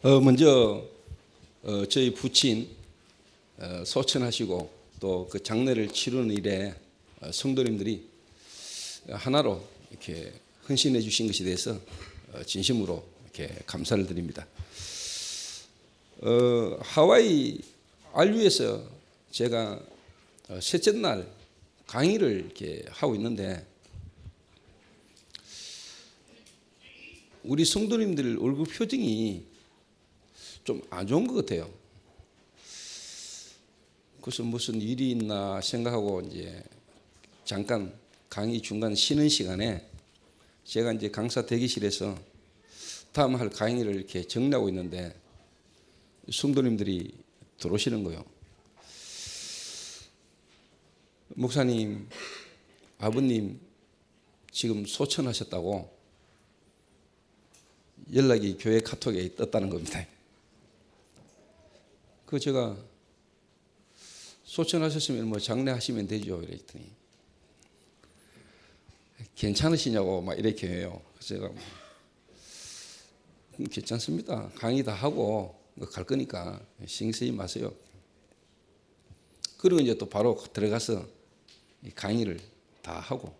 먼저 저희 부친 소천하시고 또 그 장례를 치르는 일에 성도님들이 하나로 이렇게 헌신해 주신 것에 대해서 진심으로 이렇게 감사를 드립니다. 하와이 알류에서 제가 셋째 날 강의를 이렇게 하고 있는데 우리 성도님들 얼굴 표정이 좀 안 좋은 것 같아요. 그래서 무슨 일이 있나 생각하고 이제 잠깐 강의 중간 쉬는 시간에 제가 이제 강사 대기실에서 다음 할 강의를 이렇게 정리하고 있는데 성도님들이 들어오시는 거예요. 목사님, 아버님 지금 소천하셨다고 연락이 교회 카톡에 떴다는 겁니다. 그 제가 소천하셨으면 뭐 장례하시면 되죠. 이랬더니 괜찮으시냐고 막 이렇게 해요. 그래서 제가 괜찮습니다. 강의 다 하고 갈 거니까 신경 쓰지 마세요. 그리고 이제 또 바로 들어가서 강의를 다 하고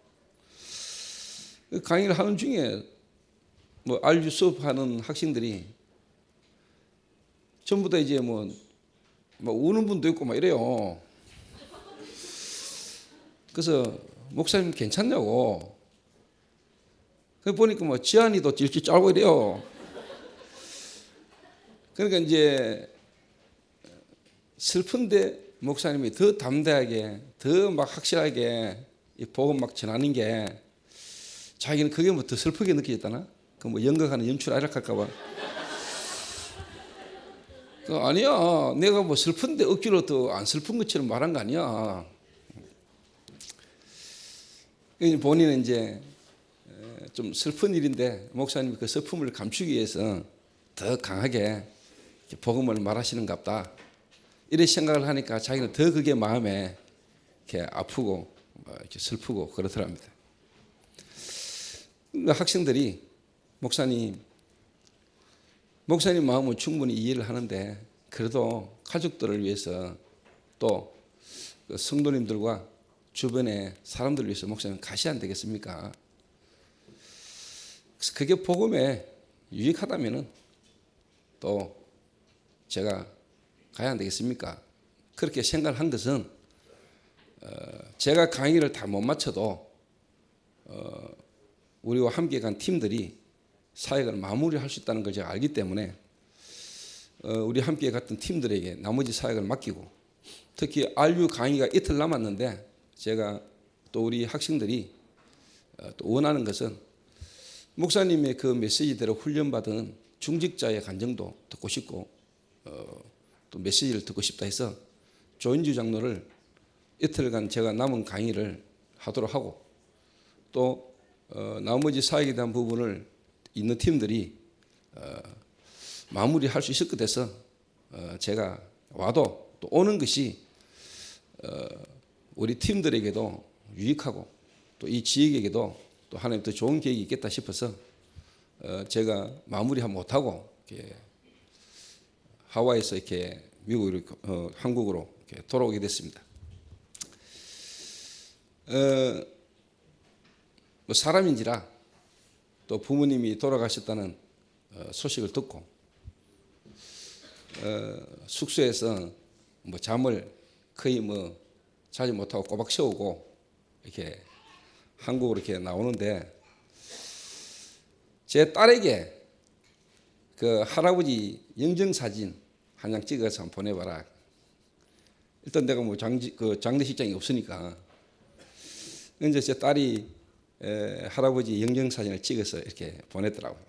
강의를 하는 중에 뭐 알류 수업하는 학생들이 전부 다 이제 뭐 우는 분도 있고 막 이래요. 그래서 목사님 괜찮냐고. 그 보니까 뭐 지안이도 찔찔 짜고 이래요. 그러니까 이제 슬픈데 목사님이 더 담대하게, 더 막 확실하게 이 복음 막 전하는 게 자기는 그게 뭐 더 슬프게 느껴졌다나? 그 뭐 연극하는 연출 아락할까봐. 아니야. 내가 뭐 슬픈데 억지로 더 안 슬픈 것처럼 말한 거 아니야. 본인은 이제 좀 슬픈 일인데 목사님이 그 슬픔을 감추기 위해서 더 강하게 복음을 말하시는가 보다. 이런 생각을 하니까 자기는 더 그게 마음에 이렇게 아프고 이렇게 슬프고 그렇더랍니다. 학생들이 목사님 마음은 충분히 이해를 하는데 그래도 가족들을 위해서 또 성도님들과 주변의 사람들을 위해서 목사님 가셔야 안 되겠습니까? 그래서 그게 복음에 유익하다면은 또 제가 가야 안 되겠습니까? 그렇게 생각을 한 것은 제가 강의를 다 못 마쳐도 우리와 함께 간 팀들이 사역을 마무리할 수 있다는 걸 제가 알기 때문에 우리 함께 갔던 팀들에게 나머지 사역을 맡기고 특히 RU 강의가 이틀 남았는데 제가 또 우리 학생들이 또 원하는 것은 목사님의 그 메시지대로 훈련받은 중직자의 간증도 듣고 싶고 또 메시지를 듣고 싶다 해서 조인주 장로를 이틀간 제가 남은 강의를 하도록 하고 또 나머지 사역에 대한 부분을 있는 팀들이 마무리할 수 있을 것 같아서 제가 와도 또 오는 것이 우리 팀들에게도 유익하고 또 이 지역에게도 또 하나님 더 좋은 계획이 있겠다 싶어서 제가 마무리하지 못하고 이렇게 하와이에서 이렇게 미국으로 한국으로 이렇게 돌아오게 됐습니다. 뭐 사람인지라 또 부모님이 돌아가셨다는 소식을 듣고 숙소에서 뭐 잠을 거의 뭐 자지 못하고 꼬박 세우고 이렇게 한국으로 이렇게 나오는데 제 딸에게 그 할아버지 영정사진 한 장 찍어서 한번 보내봐라. 일단 내가 뭐 장례식장이 없으니까. 이제 제 딸이 할아버지 영정사진을 찍어서 이렇게 보냈더라고요.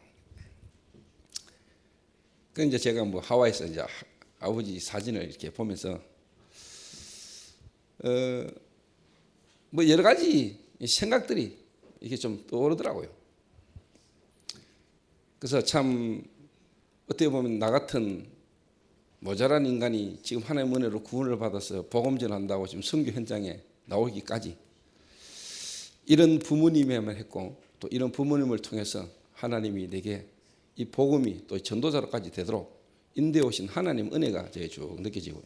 그 이제 제가 뭐 하와이에서 이제 아버지 사진을 이렇게 보면서 뭐 여러 가지 생각들이 이렇게 좀 떠오르더라고요. 그래서 참 어떻게 보면 나 같은 모자란 인간이 지금 하나님의 은혜로 구원을 받아서 복음 전한다고 지금 선교 현장에 나오기까지 이런 부모님에만 했고 또 이런 부모님을 통해서 하나님이 내게 이 복음이 또 전도자로까지 되도록 인도해 오신 하나님 은혜가 제게 쭉 느껴지고요.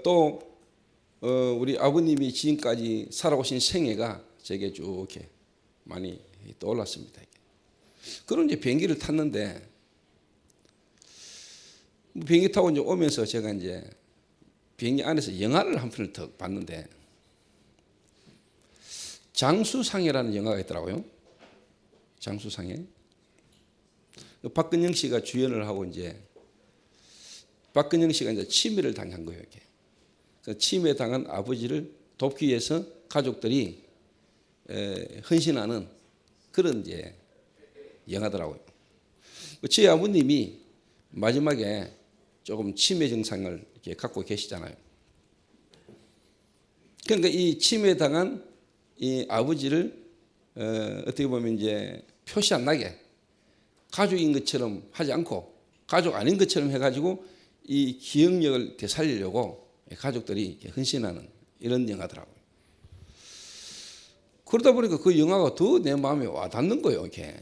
또 우리 아버님이 지금까지 살아오신 생애가 제게 쭉 이렇게 많이 떠올랐습니다. 그런 이제 비행기를 탔는데 비행기 타고 이제 오면서 제가 이제 비행기 안에서 영화를 한 편을 더 봤는데 장수상해라는 영화가 있더라고요. 장수상해. 박근영 씨가 주연을 하고 이제 박근영 씨가 이제 치매를 당한 거예요. 이렇게. 그래서 치매 당한 아버지를 돕기 위해서 가족들이 헌신하는 그런 이제 영화더라고요. 저희 아버님이 마지막에 조금 치매 증상을 이렇게 갖고 계시잖아요. 그러니까 이 치매 당한 이 아버지를 어떻게 보면 이제 표시 안 나게 가족인 것처럼 하지 않고 가족 아닌 것처럼 해가지고 이 기억력을 되살리려고 가족들이 헌신하는 이런 영화더라고요. 그러다 보니까 그 영화가 더 내 마음에 와닿는 거예요. 이렇게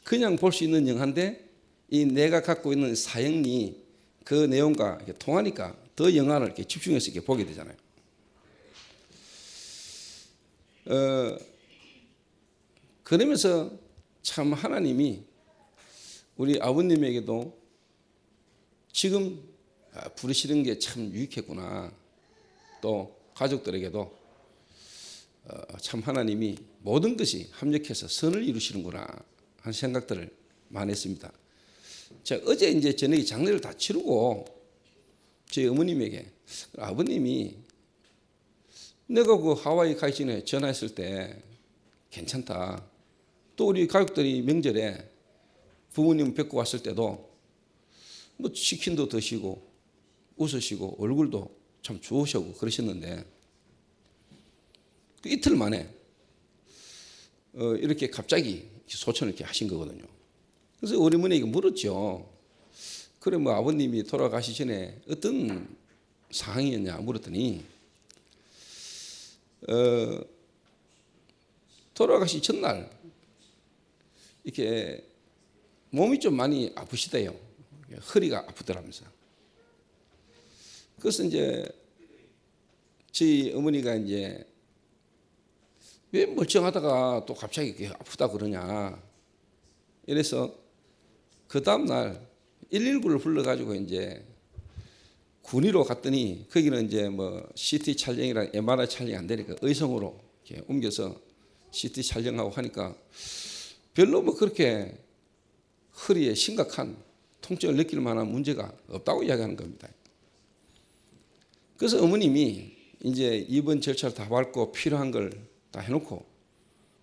그냥 볼 수 있는 영화인데 이 내가 갖고 있는 사형리 그 내용과 이렇게 통하니까 더 영화를 이렇게 집중해서 이렇게 보게 되잖아요. 그러면서 참 하나님이 우리 아버님에게도 지금 부르시는 게 참 유익했구나. 또 가족들에게도 참 하나님이 모든 것이 합력해서 선을 이루시는구나 하는 생각들을 많이 했습니다. 제가 어제 이제 저녁에 장례를 다 치르고 저희 어머님에게 아버님이 내가 그 하와이 가기 전에 전화했을 때 괜찮다. 또 우리 가족들이 명절에 부모님 뵙고 왔을 때도 뭐 치킨도 드시고 웃으시고 얼굴도 참 좋으시고 그러셨는데 그 이틀 만에 이렇게 갑자기 소천을 이렇게 하신 거거든요. 그래서 어머니에게 물었죠. 그래 뭐 아버님이 돌아가시 전에 어떤 상황이었냐 물었더니 돌아가시 전날 이렇게 몸이 좀 많이 아프시대요. 허리가 아프더라면서. 그래서 이제 저희 어머니가 이제 왜 멀쩡하다가 또 갑자기 이렇게 아프다 그러냐. 이래서 그 다음날 119를 불러가지고 이제 군위로 갔더니 거기는 이제 뭐 CT 촬영이랑 MRI 촬영이 안 되니까 의성으로 이렇게 옮겨서 CT 촬영하고 하니까 별로 뭐 그렇게 허리에 심각한 통증을 느낄 만한 문제가 없다고 이야기하는 겁니다. 그래서 어머님이 이제 입원 절차를 다 밟고 필요한 걸 다 해놓고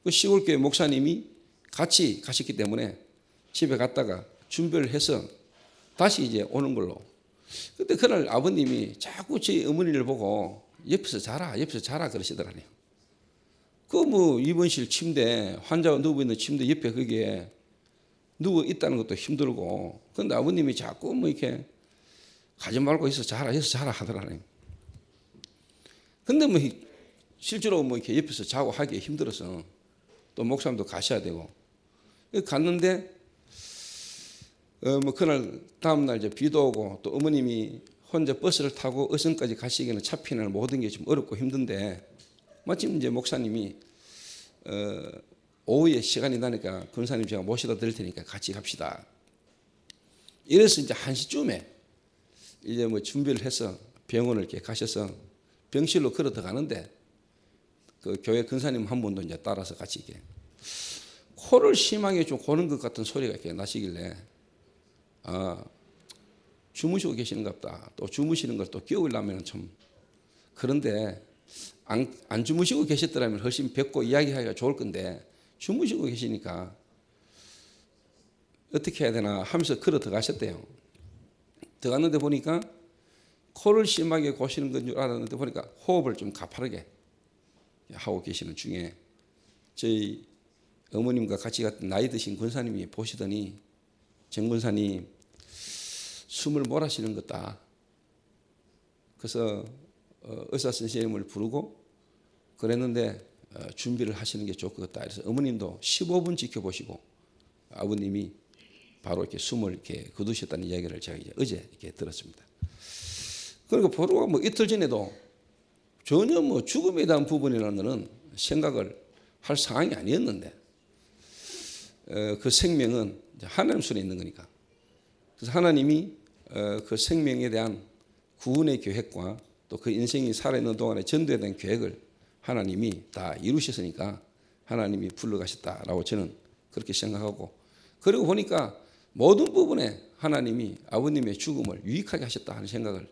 그 시골교회 목사님이 같이 가셨기 때문에 집에 갔다가 준비를 해서 다시 이제 오는 걸로. 그때 그날 아버님이 자꾸 저희 어머니를 보고 옆에서 자라 그러시더라고요. 그 뭐 입원실 침대 환자가 누워 있는 침대 옆에 거기에 누워 있다는 것도 힘들고 그런데 아버님이 자꾸 뭐 이렇게 가지 말고 여기서 자라 하더라고요. 근데 뭐 실제로 뭐 이렇게 옆에서 자고 하기 힘들어서 또 목사님도 가셔야 되고 갔는데 뭐 그날 다음날 이제 비도 오고 또 어머님이 혼자 버스를 타고 의성까지 가시기에는 차 피는 모든 게 좀 어렵고 힘든데 마침 이제 목사님이 오후에 시간이 나니까 권사님 제가 모셔다 드릴 테니까 같이 갑시다. 이래서 이제 1시쯤에 이제 뭐 준비를 해서 병원을 이렇게 가셔서 병실로 걸어 들어가는데 그 교회 권사님 한 분도 이제 따라서 같이 이렇게 코를 심하게 좀 고는 것 같은 소리가 이렇게 나시길래 주무시고 계시는갑다. 또 주무시는 걸 또 깨우려면 좀 그런데 안 주무시고 계셨더라면 훨씬 뵙고 이야기하기가 좋을 건데 주무시고 계시니까 어떻게 해야 되나 하면서 걸어 들어가셨대요. 들어갔는데 보니까 코를 심하게 고시는 건 줄 알았는데 보니까 호흡을 좀 가파르게 하고 계시는 중에 저희 어머님과 같이 갔던 나이 드신 권사님이 보시더니 정 권사님 숨을 몰아쉬는 것다. 그래서 의사 선생님을 부르고 그랬는데 준비를 하시는 게 좋겠다. 그래서 어머님도 15분 지켜보시고 아버님이 바로 이렇게 숨을 이렇게 거두셨다는 이야기를 제가 이제 어제 이렇게 들었습니다. 그러니까 보루가 뭐 이틀 전에도 전혀 뭐 죽음에 대한 부분이라는 생각을 할 상황이 아니었는데 그 생명은 하나님 손에 있는 거니까. 그래서 하나님이 그 생명에 대한 구원의 계획과 또 그 인생이 살아있는 동안에 전도에 대한 계획을 하나님이 다 이루셨으니까 하나님이 불러가셨다라고 저는 그렇게 생각하고, 그리고 보니까 모든 부분에 하나님이 아버님의 죽음을 유익하게 하셨다 하는 생각을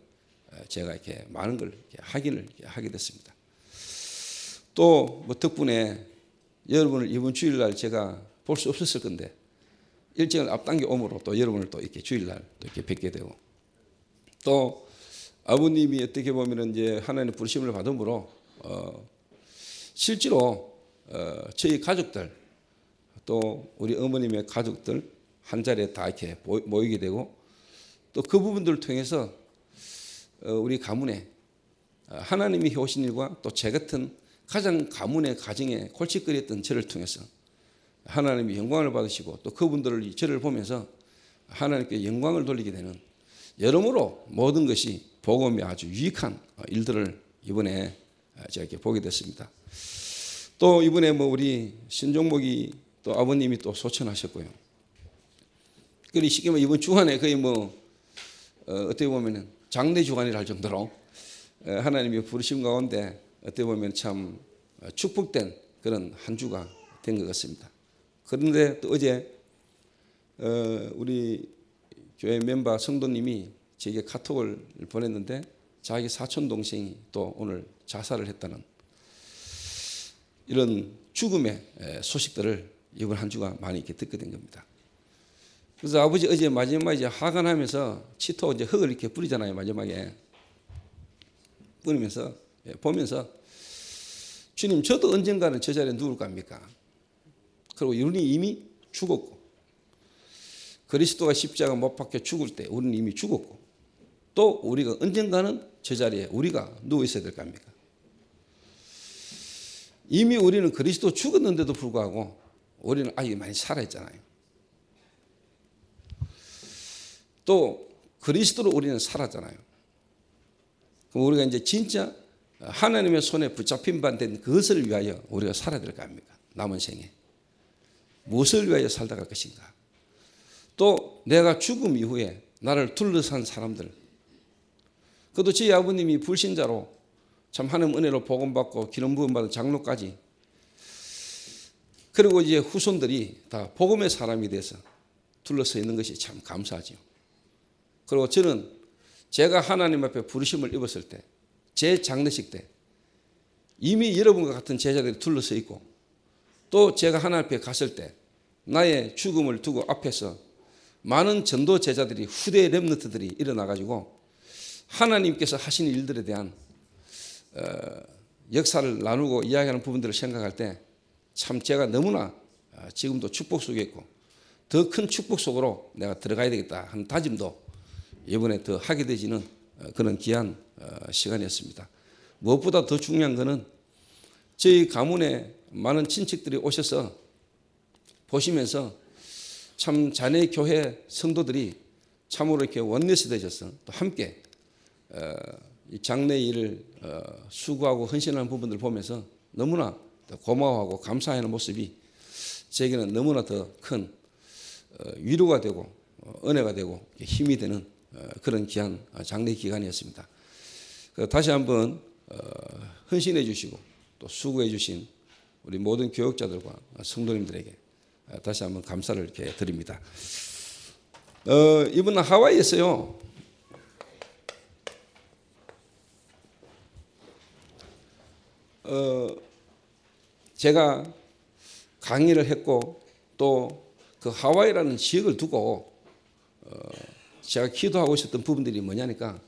제가 이렇게 많은 걸 이렇게 확인을 하게 됐습니다. 또 뭐 덕분에 여러분을 이번 주일날 제가 볼 수 없었을 건데 일정을 앞당겨 오므로 또 여러분을 또 이렇게 주일날 또 이렇게 뵙게 되고, 또 아버님이 어떻게 보면은 이제 하나님의 부르심을 받음으로 실제로 저희 가족들 또 우리 어머님의 가족들 한 자리에 다 이렇게 모이게 되고, 또 그 부분들을 통해서 우리 가문에 하나님이 해오신 일과 또 제 같은 가장 가문의 가정에 골칫거리였던 저를 통해서 하나님이 영광을 받으시고, 또 그분들을 저를 보면서 하나님께 영광을 돌리게 되는, 여러모로 모든 것이 복음이 아주 유익한 일들을 이번에 제가 이렇게 보게 됐습니다. 또 이번에 뭐 우리 신종목이 또 아버님이 또 소천하셨고요. 그리고 쉽게 말 이번 주간에 거의 뭐 어떻게 보면은 장례 주간이라 할 정도로 하나님의 부르심 가운데 어떻게 보면 참 축복된 그런 한 주가 된 것 같습니다. 그런데 또 어제 우리 교회 멤버 성도님이 제게 카톡을 보냈는데 자기 사촌 동생이 또 오늘 자살을 했다는 이런 죽음의 소식들을 이번 한 주가 많이 이렇게 듣게 된 겁니다. 그래서 아버지 어제 마지막에 이제 하관하면서 치토 이제 흙을 이렇게 뿌리잖아요. 마지막에 뿌리면서 보면서 주님, 저도 언젠가는 저 자리에 누울 겁니까? 그리고 우리는 이미 죽었고, 그리스도가 십자가 못 박혀 죽을 때 우리는 이미 죽었고, 또 우리가 언젠가는 저 자리에 우리가 누워 있어야 될 겁니까? 이미 우리는 그리스도 죽었는데도 불구하고 우리는 아직 많이 살아있잖아요. 또 그리스도로 우리는 살았잖아요. 그럼 우리가 이제 진짜 하나님의 손에 붙잡힌 바 된 그것을 위하여 우리가 살아야 될 거 아닙니까? 남은 생에 무엇을 위하여 살다 갈 것인가? 또 내가 죽음 이후에 나를 둘러싼 사람들, 그것도 저희 아버님이 불신자로 참 하나님 은혜로 복음받고 기름 부음 받은 장로까지, 그리고 이제 후손들이 다 복음의 사람이 돼서 둘러서 있는 것이 참 감사하죠. 그리고 저는 제가 하나님 앞에 부르심을 입었을 때, 제 장례식 때 이미 여러분과 같은 제자들이 둘러서 있고, 또 제가 하나님 앞에 갔을 때 나의 죽음을 두고 앞에서 많은 전도 제자들이, 후대 렘넌트들이 일어나가지고 하나님께서 하신 일들에 대한 역사를 나누고 이야기하는 부분들을 생각할 때 참 제가 너무나 지금도 축복 속에 있고 더 큰 축복 속으로 내가 들어가야 되겠다 하는 다짐도 이번에 더 하게 되지는 그런 귀한 시간이었습니다. 무엇보다 더 중요한 것은 저희 가문에 많은 친척들이 오셔서 보시면서 참 자네 교회 성도들이 참으로 이렇게 원내스 되셔서 또 함께 이 장례 일을 수고하고 헌신하는 부분들 보면서 너무나 고마워하고 감사하는 모습이 제게는 너무나 더 큰 위로가 되고 은혜가 되고 힘이 되는 그런 귀한 장례 기간이었습니다. 다시 한번 헌신해 주시고 또 수고해 주신 우리 모든 교역자들과 성도님들에게 다시 한번 감사를 이렇게 드립니다. 이번은 하와이였어요. 제가 강의를 했고 또 그 하와이라는 지역을 두고 제가 기도하고 있었던 부분들이 뭐냐니까,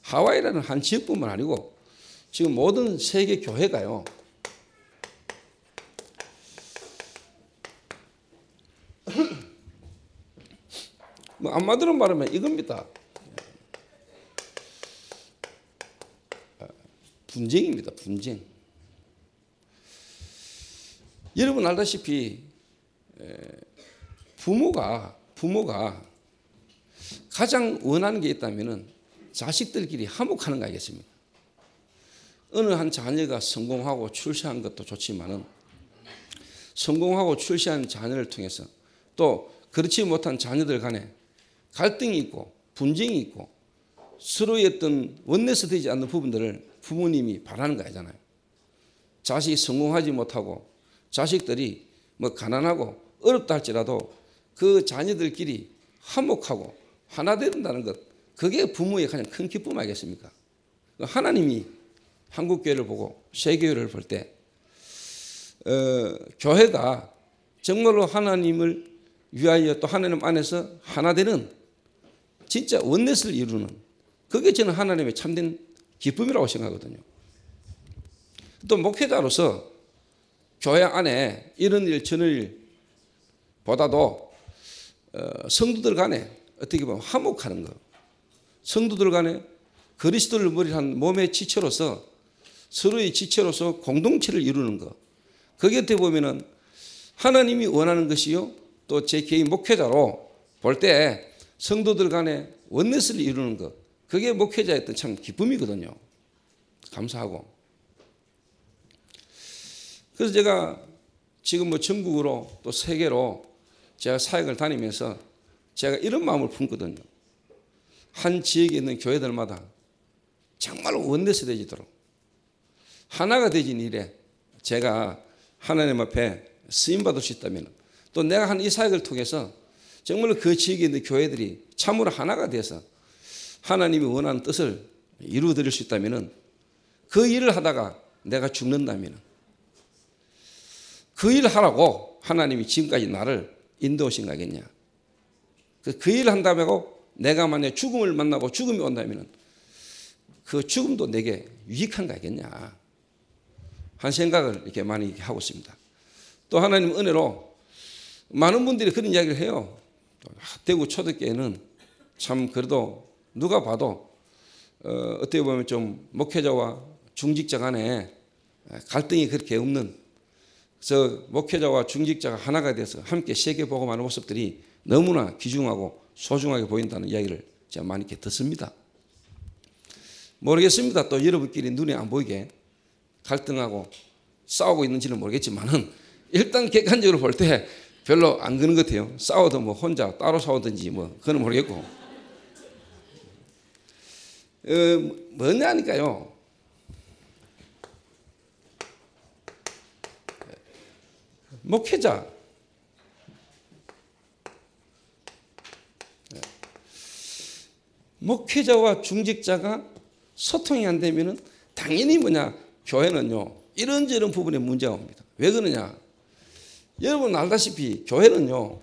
하와이라는 한 지역뿐만 아니고 지금 모든 세계 교회가요, 뭐 한마디로 말하면 이겁니다. 분쟁입니다. 분쟁. 여러분 알다시피 부모가 가장 원하는 게 있다면 자식들끼리 화목하는 거 아니겠습니까? 어느 한 자녀가 성공하고 출세한 것도 좋지만은 성공하고 출세한 자녀를 통해서 또 그렇지 못한 자녀들 간에 갈등이 있고 분쟁이 있고 서로의 어떤 원내서 되지 않는 부분들을 부모님이 바라는 거 아니잖아요. 자식이 성공하지 못하고 자식들이 뭐 가난하고 어렵다 할지라도 그 자녀들끼리 화목하고 하나 된다는 것, 그게 부모의 가장 큰 기쁨 아니겠습니까? 하나님이 한국교회를 보고 세계교회를 볼 때 교회가 정말로 하나님을 위하여 또 하나님 안에서 하나 되는 진짜 원넷을 이루는, 그게 저는 하나님의 참된 기쁨이라고 생각하거든요. 또 목회자로서 교회 안에 이런 일 저런 일보다도 성도들 간에 어떻게 보면 화목하는 것, 성도들 간에 그리스도를 머리로 한 몸의 지체로서 서로의 지체로서 공동체를 이루는 것, 거기에 어떻게 보면은 하나님이 원하는 것이요, 또 제 개인 목회자로 볼 때 성도들 간에 원넷을 이루는 것, 그게 목회자의 어떤 참 기쁨이거든요. 감사하고. 그래서 제가 지금 뭐 전국으로 또 세계로 제가 사역을 다니면서 제가 이런 마음을 품거든요. 한 지역에 있는 교회들마다 정말로 원넷이 되지도록 하나가 되진 일에 제가 하나님 앞에 쓰임받을 수 있다면, 또 내가 한 이 사역을 통해서 정말로 그 지역에 있는 교회들이 참으로 하나가 돼서 하나님이 원하는 뜻을 이루어 드릴 수 있다면, 그 일을 하다가 내가 죽는다면 그 일을 하라고 하나님이 지금까지 나를 인도하신 거 아니겠냐. 그 일을 한다고 내가 만약에 죽음을 만나고 죽음이 온다면 그 죽음도 내게 유익한 거 아니겠냐 한 생각을 이렇게 많이 하고 있습니다. 또 하나님 은혜로 많은 분들이 그런 이야기를 해요. 대구 초대교회는 참 그래도 누가 봐도 어떻게 보면 좀 목회자와 중직자 간에 갈등이 그렇게 없는, 그래서 목회자와 중직자가 하나가 돼서 함께 세계 복음하는 모습들이 너무나 귀중하고 소중하게 보인다는 이야기를 제가 많이 이렇게 듣습니다. 모르겠습니다. 또 여러분끼리 눈에 안 보이게 갈등하고 싸우고 있는지는 모르겠지만은 일단 객관적으로 볼 때 별로 안 그런 것 같아요. 싸워도 뭐 혼자 따로 싸우든지 뭐 그건 모르겠고. 뭐냐니까요. 목회자. 목회자와 중직자가 소통이 안 되면은 당연히 뭐냐, 교회는요 이런저런 부분에 문제가 옵니다. 왜 그러냐? 여러분 알다시피 교회는요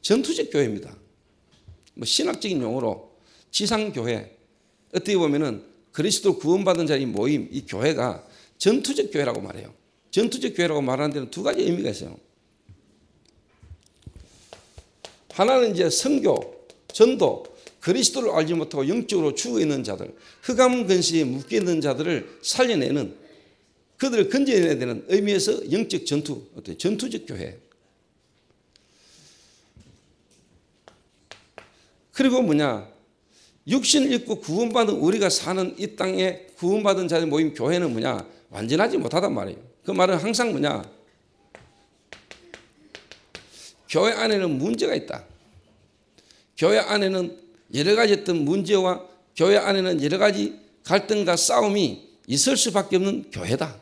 전투적 교회입니다. 뭐 신학적인 용어로 지상교회, 어떻게 보면은 그리스도 구원받은 자의 모임, 이 교회가 전투적 교회라고 말해요. 전투적 교회라고 말하는 데는 두 가지 의미가 있어요. 하나는 이제 선교, 전도, 그리스도를 알지 못하고 영적으로 죽어 있는 자들, 흑암 근시에 묶여 있는 자들을 살려내는, 그들을 건져내야 되는 의미에서 영적 전투, 어떤 전투적 교회. 그리고 뭐냐, 육신을 입고 구원받은 우리가 사는 이 땅에 구원받은 자의 모임 교회는 뭐냐, 완전하지 못하단 말이에요. 그 말은 항상 뭐냐, 교회 안에는 문제가 있다. 교회 안에는 여러 가지 어떤 문제와 교회 안에는 여러 가지 갈등과 싸움이 있을 수밖에 없는 교회다.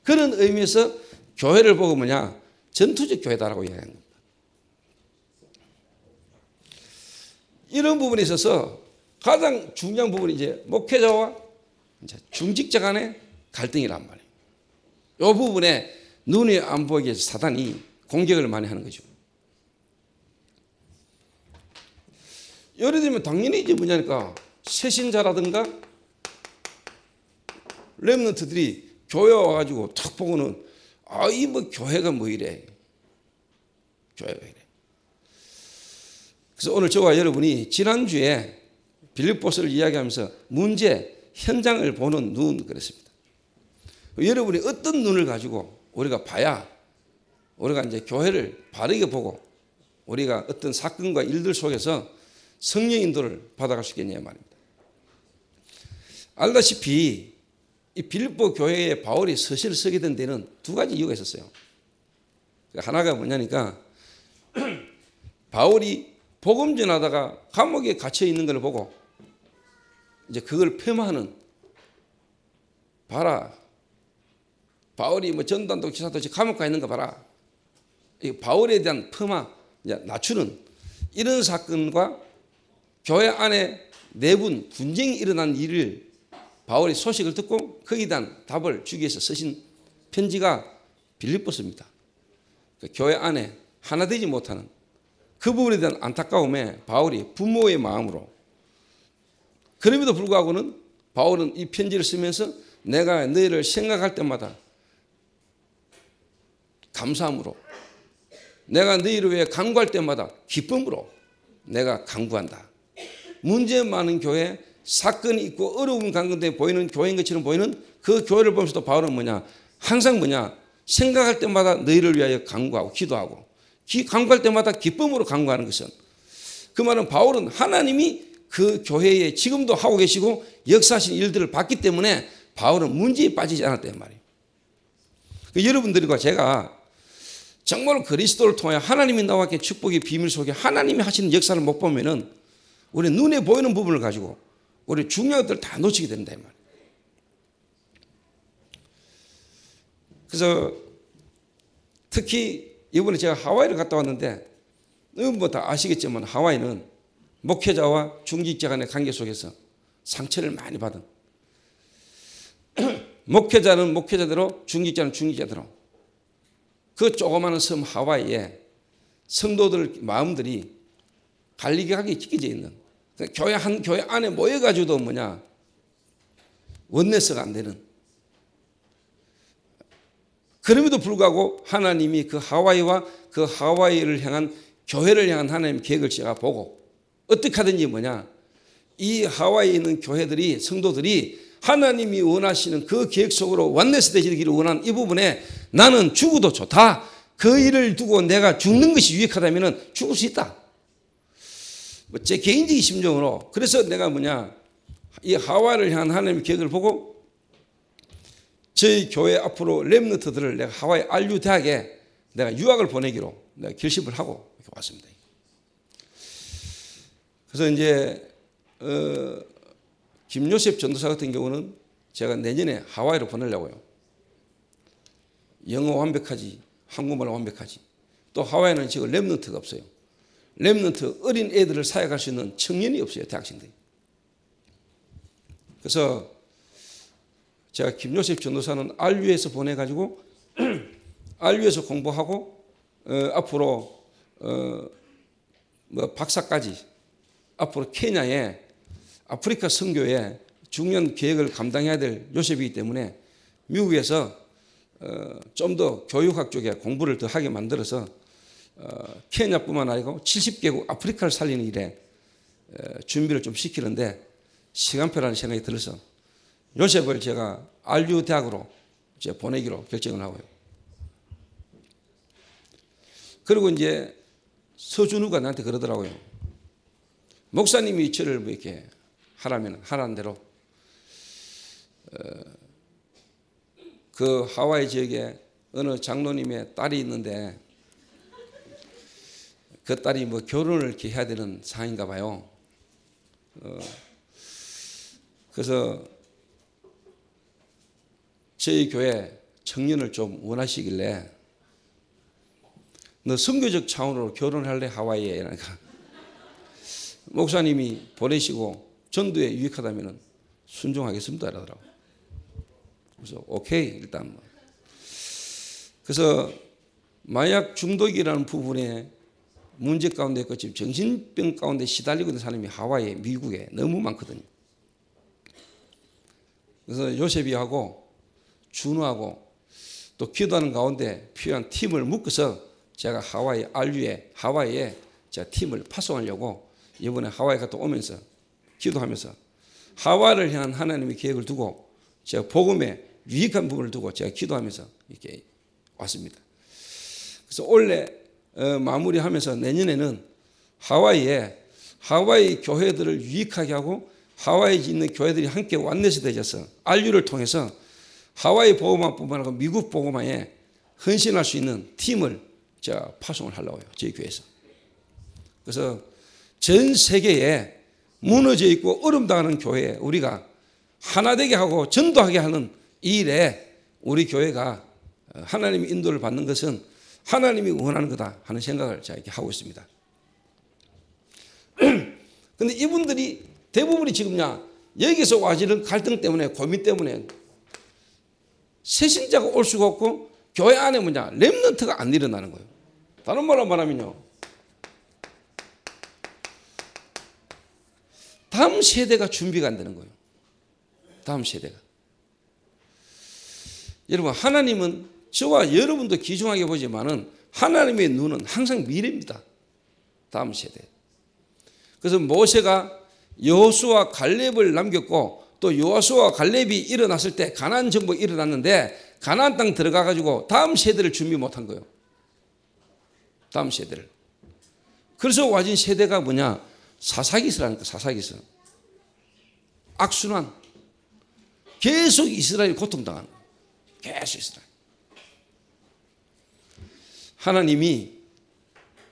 그런 의미에서 교회를 보고 뭐냐, 전투적 교회다라고 이야기하는 겁니다. 이런 부분에 있어서 가장 중요한 부분이 이제 목회자와 이제 중직자 간의 갈등이란 말이에요. 이 부분에 눈이 안 보이게 해서 사단이 공격을 많이 하는 거죠. 예를 들면 당연히 이제 뭐냐니까 새신자라든가 렘넌트들이 교회 와가지고 탁 보고는 이 뭐 교회가 뭐 이래, 교회가 이래. 그래서 오늘 저와 여러분이 지난주에 빌립보서를 이야기하면서 문제 현장을 보는 눈 그랬습니다. 여러분이 어떤 눈을 가지고 우리가 봐야 우리가 이제 교회를 바르게 보고 우리가 어떤 사건과 일들 속에서 성령 인도를 받아갈 수 있겠냐 말입니다. 알다시피 이 빌립보 교회에 바울이 서신을 쓰게 된 데는 두 가지 이유가 있었어요. 하나가 뭐냐니까 바울이 복음 전하다가 감옥에 갇혀 있는 걸 보고 이제 그걸 폄하하는, 봐라, 바울이 뭐 전단도 기사도 감옥 가 있는 거 봐라, 이 바울에 대한 폄하, 이제 낮추는 이런 사건과 교회 안에 내분 분쟁이 일어난 일을 바울이 소식을 듣고 거기에 대한 답을 주기 위해서 쓰신 편지가 빌립보서입니다. 교회 안에 하나 되지 못하는 그 부분에 대한 안타까움에 바울이 부모의 마음으로, 그럼에도 불구하고는 바울은 이 편지를 쓰면서 내가 너희를 생각할 때마다 감사함으로, 내가 너희를 위해 간구할 때마다 기쁨으로 내가 간구한다. 문제 많은 교회, 사건이 있고 어려움 가운데 보이는 교회인 것처럼 보이는 그 교회를 보면서도 바울은 뭐냐, 항상 뭐냐, 생각할 때마다 너희를 위하여 간구하고 기도하고, 간구할 때마다 기쁨으로 간구하는 것은, 그 말은 바울은 하나님이 그 교회에 지금도 하고 계시고 역사하신 일들을 봤기 때문에 바울은 문제에 빠지지 않았단 말이에요. 여러분들과 제가 정말 그리스도를 통해 하나님이 나와 계신 축복의 비밀 속에 하나님이 하시는 역사를 못 보면은 우리 눈에 보이는 부분을 가지고 우리 중요한 것들을 다 놓치게 된다 이 말이에요. 그래서 특히 이번에 제가 하와이를 갔다 왔는데 뭐 다 아시겠지만 하와이는 목회자와 중직자 간의 관계 속에서 상처를 많이 받은, 목회자는 목회자대로 중직자는 중직자대로 그 조그마한 섬 하와이에 성도들 마음들이 갈리게 찢겨져 있는, 교회 한 교회 안에 모여가지고도 뭐냐 원내스가 안 되는, 그럼에도 불구하고 하나님이 그 하와이와 그 하와이를 향한 교회를 향한 하나님의 계획을 제가 보고 어떻게 하든지 뭐냐, 이 하와이에 있는 교회들이, 성도들이 하나님이 원하시는 그 계획 속으로 원내스 되시기를 원하는 이 부분에 나는 죽어도 좋다. 그 일을 두고 내가 죽는 것이 유익하다면 죽을 수 있다. 제 개인적인 심정으로, 그래서 내가 뭐냐, 이 하와이를 향한 하나님의 계획을 보고 저희 교회 앞으로 렘넌트들을 내가 하와이 RU 대학에 내가 유학을 보내기로 내가 결심을 하고 이렇게 왔습니다. 그래서 이제 김요셉 전도사 같은 경우는 제가 내년에 하와이로 보내려고요. 영어 완벽하지, 한국말 완벽하지. 또 하와이는 지금 렘넌트가 없어요. 렘넌트 어린 애들을 사역할 수 있는 청년이 없어요, 대학생들이. 그래서 제가 김요셉 전도사는 RU에서 보내가지고 RU에서 공부하고 앞으로 뭐 박사까지 앞으로 케냐에 아프리카 선교에 중요한 계획을 감당해야 될 요셉이기 때문에 미국에서 좀 더 교육학 쪽에 공부를 더 하게 만들어서 케냐뿐만 아니고 70개국 아프리카를 살리는 일에 준비를 좀 시키는데 시간표라는 생각이 들어서 요셉을 제가 RU 대학으로 이제 보내기로 결정을 하고요. 그리고 이제 서준우가 나한테 그러더라고요. 목사님이 저를 뭐 이렇게 하라면 하라는 대로 그 하와이 지역에 어느 장로님의 딸이 있는데 그 딸이 뭐 결혼을 이렇게 해야 되는 상황인가 봐요. 그래서 저희 교회 청년을 좀 원하시길래 너 선교적 차원으로 결혼할래 하와이에? 그러니까 목사님이 보내시고 전도에 유익하다면 순종하겠습니다 이러더라고요. 그래서 오케이 일단 뭐. 그래서 마약 중독이라는 부분에 문제 가운데 있고 지금 정신병 가운데 시달리고 있는 사람이 하와이에, 미국에 너무 많거든요. 그래서 요셉이하고 준우하고 또 기도하는 가운데 필요한 팀을 묶어서 제가 하와이 RU에 하와이에 제가 팀을 파송하려고 이번에 하와이 갔다 오면서 기도하면서 하와이를 향한 하나님의 계획을 두고 제가 복음의 유익한 부분을 두고 제가 기도하면서 이렇게 왔습니다. 그래서 올해 마무리하면서 내년에는 하와이 교회들을 유익하게 하고 하와이에 있는 교회들이 함께 완넷이 되어서 RU를 통해서 하와이 복음화뿐만 아니라 미국 복음화에 헌신할 수 있는 팀을 제가 파송을 하려고 해요. 저희 교회에서. 그래서 전 세계에 무너져 있고 어려움당하는 교회에 우리가 하나 되게 하고 전도하게 하는 이 일에 우리 교회가 하나님의 인도를 받는 것은 하나님이 원하는 거다 하는 생각을 제가 이렇게 하고 있습니다. 그런데 이분들이 대부분이 지금요 여기서 와지는 갈등 때문에 고민 때문에 새신자가 올 수가 없고 교회 안에 렘넌트가 안 일어나는 거예요. 다른 말로 말하면요, 다음 세대가 준비가 안 되는 거예요. 다음 세대가. 여러분, 하나님은 저와 여러분도 귀중하게 보지만은 하나님의 눈은 항상 미래입니다. 다음 세대. 그래서 모세가 여호수아 갈렙을 남겼고 또 여호수아 갈렙이 일어났을 때 가나안 정복이 일어났는데 가나안 땅 들어가 가지고 다음 세대를 준비 못한 거예요. 다음 세대를. 그래서 와진 세대가 뭐냐? 사사기스라는 거, 사사기스. 악순환. 계속 이스라엘이 고통당하는 거예요. 계속 이스라엘. 하나님이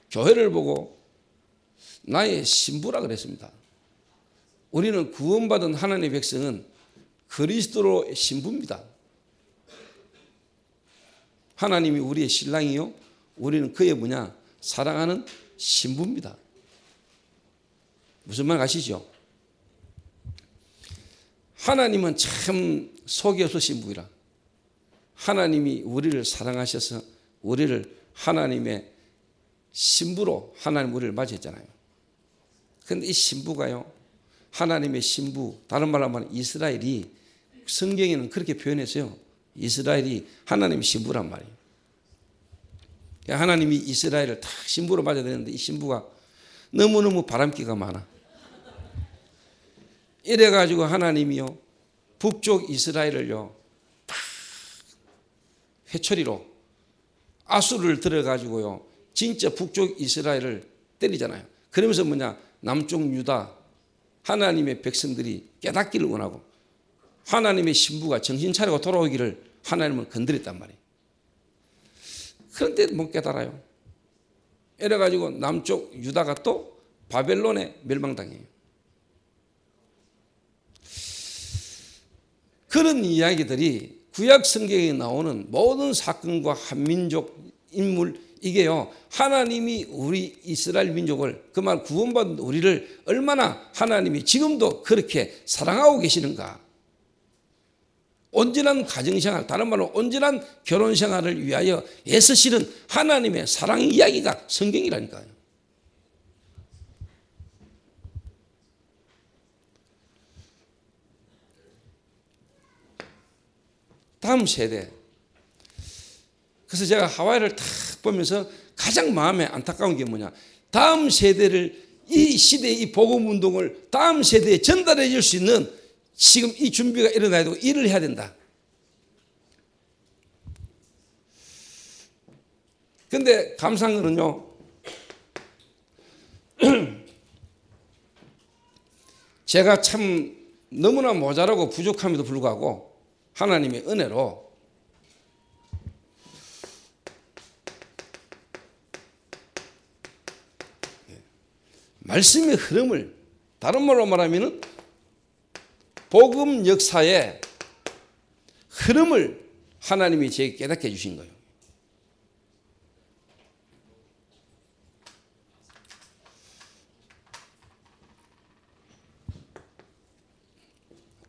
교회를 보고 나의 신부라 그랬습니다. 우리는 구원받은 하나님의 백성은 그리스도로의 신부입니다. 하나님이 우리의 신랑이요, 우리는 그의 뭐냐? 사랑하는 신부입니다. 무슨 말 아시죠? 하나님은 참 속이 없으신 분이라. 하나님이 우리를 사랑하셔서 우리를 하나님의 신부로 하나님 우리를 맞이했잖아요. 그런데 이 신부가요, 하나님의 신부, 다른 말로 하면 이스라엘이 성경에는 그렇게 표현했어요. 이스라엘이 하나님의 신부란 말이에요. 하나님이 이스라엘을 다 신부로 맞아야 되는데 이 신부가 너무너무 바람기가 많아. 이래가지고 하나님이요, 북쪽 이스라엘을요, 다 회초리로 아수르를 들어가지고요, 진짜 북쪽 이스라엘을 때리잖아요. 그러면서 뭐냐? 남쪽 유다, 하나님의 백성들이 깨닫기를 원하고 하나님의 신부가 정신 차리고 돌아오기를 하나님은 건드렸단 말이에요. 그런데 못 깨달아요. 이래가지고 남쪽 유다가 또 바벨론에 멸망당해요. 그런 이야기들이 구약 성경에 나오는 모든 사건과 한민족 인물, 이게요, 하나님이 우리 이스라엘 민족을, 그 말 구원받은 우리를 얼마나 하나님이 지금도 그렇게 사랑하고 계시는가. 온전한 가정생활, 다른 말로 온전한 결혼생활을 위하여 애쓰시는 하나님의 사랑 이야기가 성경이라니까요. 다음 세대. 그래서 제가 하와이를 탁 보면서 가장 마음에 안타까운 게 뭐냐? 다음 세대를, 이 시대의 이 복음 운동을 다음 세대에 전달해 줄 수 있는 지금 이 준비가 일어나야 되고 일을 해야 된다. 그런데 감사한 거는요, 제가 참 너무나 모자라고 부족함에도 불구하고 하나님의 은혜로 말씀의 흐름을, 다른 말로 말하면 복음 역사의 흐름을 하나님이 제게 깨닫게 해주신 거예요.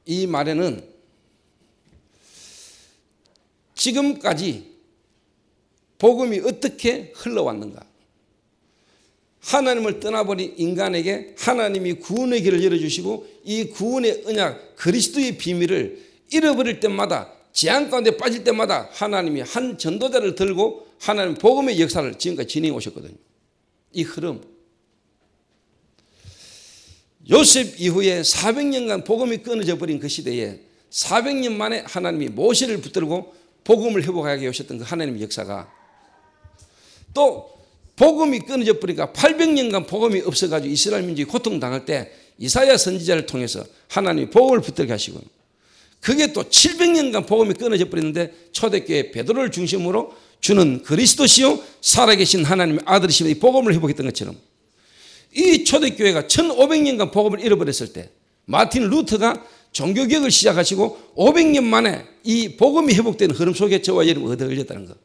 이 말에는 지금까지 복음이 어떻게 흘러왔는가, 하나님을 떠나버린 인간에게 하나님이 구원의 길을 열어주시고 이 구원의 언약, 그리스도의 비밀을 잃어버릴 때마다, 재앙 가운데 빠질 때마다 하나님이 한 전도자를 들고 하나님 복음의 역사를 지금까지 진행해 오셨거든요. 이 흐름. 요셉 이후에 400년간 복음이 끊어져 버린 그 시대에 400년 만에 하나님이 모세를 붙들고 복음을 회복하게 하셨던 그 하나님의 역사가, 또 복음이 끊어져 버리니까 800년간 복음이 없어가지고 이스라엘 민족이 고통당할 때 이사야 선지자를 통해서 하나님이 복음을 붙들게 하시고, 그게 또 700년간 복음이 끊어져 버렸는데 초대교회 베드로를 중심으로 주는 그리스도시요 살아계신 하나님의 아들이시면 이 복음을 회복했던 것처럼, 이 초대교회가 1500년간 복음을 잃어버렸을 때 마틴 루터가 종교개혁을 시작하시고 500년 만에 이 복음이 회복되는 흐름 속에 저와 여러분 얻어 걸렸다는 것.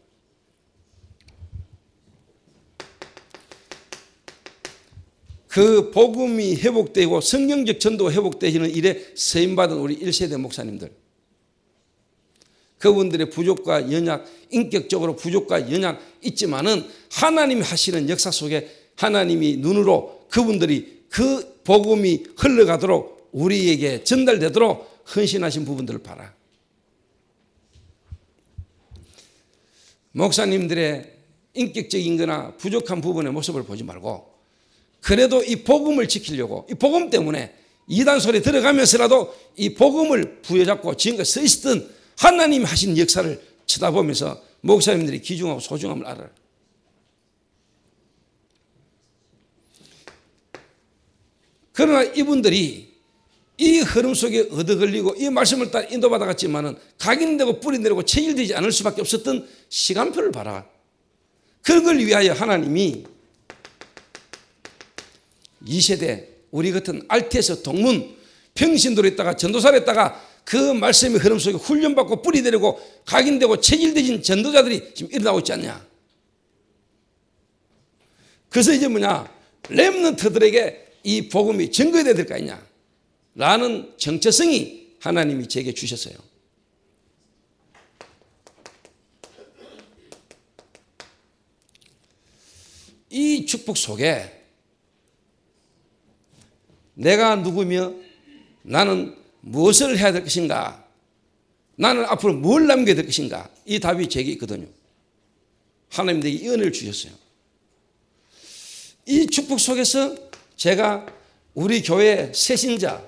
그 복음이 회복되고 성경적 전도가 회복되시는 일에 세임받은 우리 1세대 목사님들, 그분들의 부족과 연약, 인격적으로 부족과 연약 있지만은 하나님이 하시는 역사 속에 하나님이 눈으로 그분들이 그 복음이 흘러가도록 우리에게 전달되도록 헌신하신 부분들을 봐라. 목사님들의 인격적인 거나 부족한 부분의 모습을 보지 말고, 그래도 이 복음을 지키려고, 이 복음 때문에 이단 소리 들어가면서라도 이 복음을 부여잡고 지금까지 서 있었던 하나님이 하신 역사를 쳐다보면서 목사님들이 귀중하고 소중함을 알아라. 그러나 이분들이 이 흐름 속에 얻어걸리고 이 말씀을 따라 인도받아갔지만은 각인되고 뿌리내리고 체질되지 않을 수밖에 없었던 시간표를 봐라. 그걸 위하여 하나님이 2세대 우리 같은 RT에서 동문 평신도로 있다가 전도사로 있다가 그 말씀의 흐름 속에 훈련받고 뿌리내리고 각인되고 체질되진 전도자들이 지금 일어나고 있지 않냐. 그래서 이제 뭐냐, 렘넌트들에게 이 복음이 증거해야 될 거 아니냐 라는 정체성이 하나님이 제게 주셨어요. 이 축복 속에 내가 누구며 나는 무엇을 해야 될 것인가, 나는 앞으로 뭘 남겨야 될 것인가, 이 답이 제게 있거든요. 하나님 내게 이 은혜를 주셨어요. 이 축복 속에서 제가 우리 교회 새신자,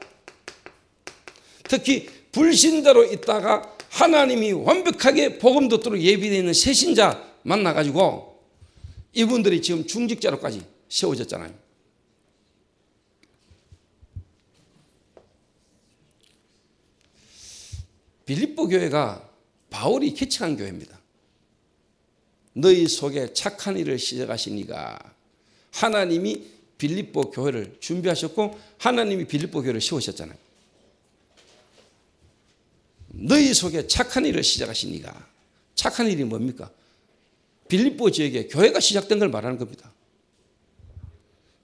특히 불신자로 있다가 하나님이 완벽하게 복음 듣도록 예비되어 있는 새신자 만나가지고 이분들이 지금 중직자로까지 세워졌잖아요. 빌립보 교회가 바울이 개척한 교회입니다. 너희 속에 착한 일을 시작하시니가, 하나님이 빌립보 교회를 준비하셨고 하나님이 빌립보 교회를 세우셨잖아요. 너희 속에 착한 일을 시작하시니가, 착한 일이 뭡니까? 빌립보 지역에 교회가 시작된 걸 말하는 겁니다.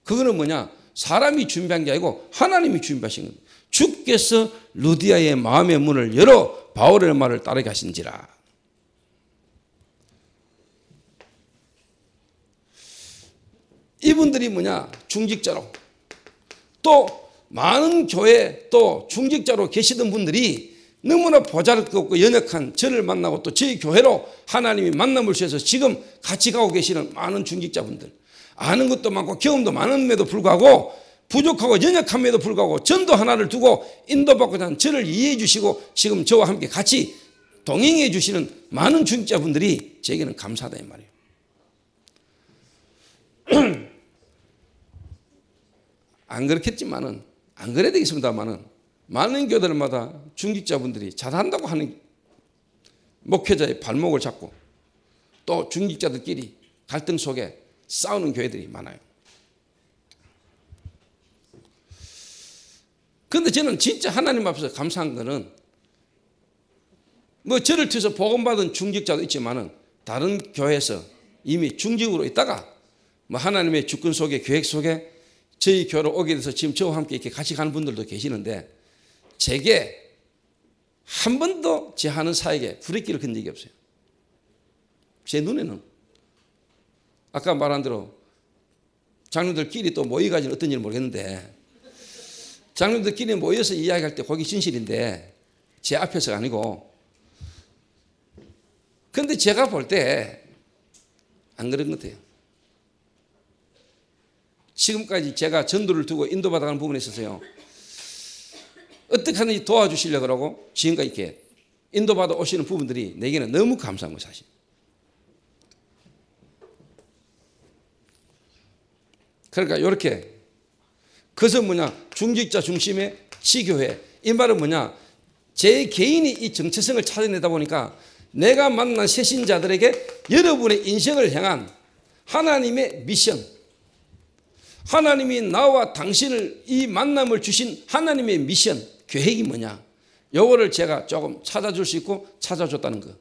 그거는 뭐냐, 사람이 준비한 게 아니고 하나님이 준비하신 겁니다. 주께서 루디아의 마음의 문을 열어 바울의 말을 따르게 하신지라. 이분들이 뭐냐, 중직자로, 또 많은 교회 또 중직자로 계시던 분들이 너무나 보잘것없고 연약한 저를 만나고 또 저희 교회로 하나님이 만남을 주셔서 지금 같이 가고 계시는 많은 중직자분들, 아는 것도 많고 경험도 많음에도 불구하고 부족하고 연약함에도 불구하고 전도 하나를 두고 인도받고자 하는 저를 이해해 주시고 지금 저와 함께 같이 동행해 주시는 많은 중직자분들이 제게는 감사하다 이 말이에요. 안 그렇겠지만은, 안 그래야 되겠습니다만은 많은 교회들마다 중직자분들이 잘한다고 하는 목회자의 발목을 잡고 또 중직자들끼리 갈등 속에 싸우는 교회들이 많아요. 그런데 저는 진짜 하나님 앞에서 감사한 거는, 뭐 저를 통해서 복음받은 중직자도 있지만은 다른 교회에서 이미 중직으로 있다가 뭐 하나님의 주권 속에 계획 속에 저희 교회로 오게 돼서 지금 저와 함께 이렇게 같이 가는 분들도 계시는데, 제게 한 번도 제 하는 사에게 불의기를 건 적이 없어요. 제 눈에는. 아까 말한 대로 장로들끼리 또 모여가지고 어떤지 모르겠는데, 장로들끼리 모여서 이야기할 때 거기 진실인데 제 앞에서가 아니고, 그런데 제가 볼 때 안 그런 것 같아요. 지금까지 제가 전도를 두고 인도받아가는 부분에 있어서요, 어떻게 하든지 도와주시려고 그러고 지금까지 이렇게 인도받아 오시는 부분들이 내게는 너무 감사한 거 사실. 그러니까 이렇게 그것은 뭐냐, 중직자 중심의 지교회. 이 말은 뭐냐, 제 개인이 이 정체성을 찾아내다 보니까 내가 만난 새신자들에게 여러분의 인생을 향한 하나님의 미션, 하나님이 나와 당신을 이 만남을 주신 하나님의 미션, 계획이 뭐냐, 요거를 제가 조금 찾아줄 수 있고 찾아줬다는 거.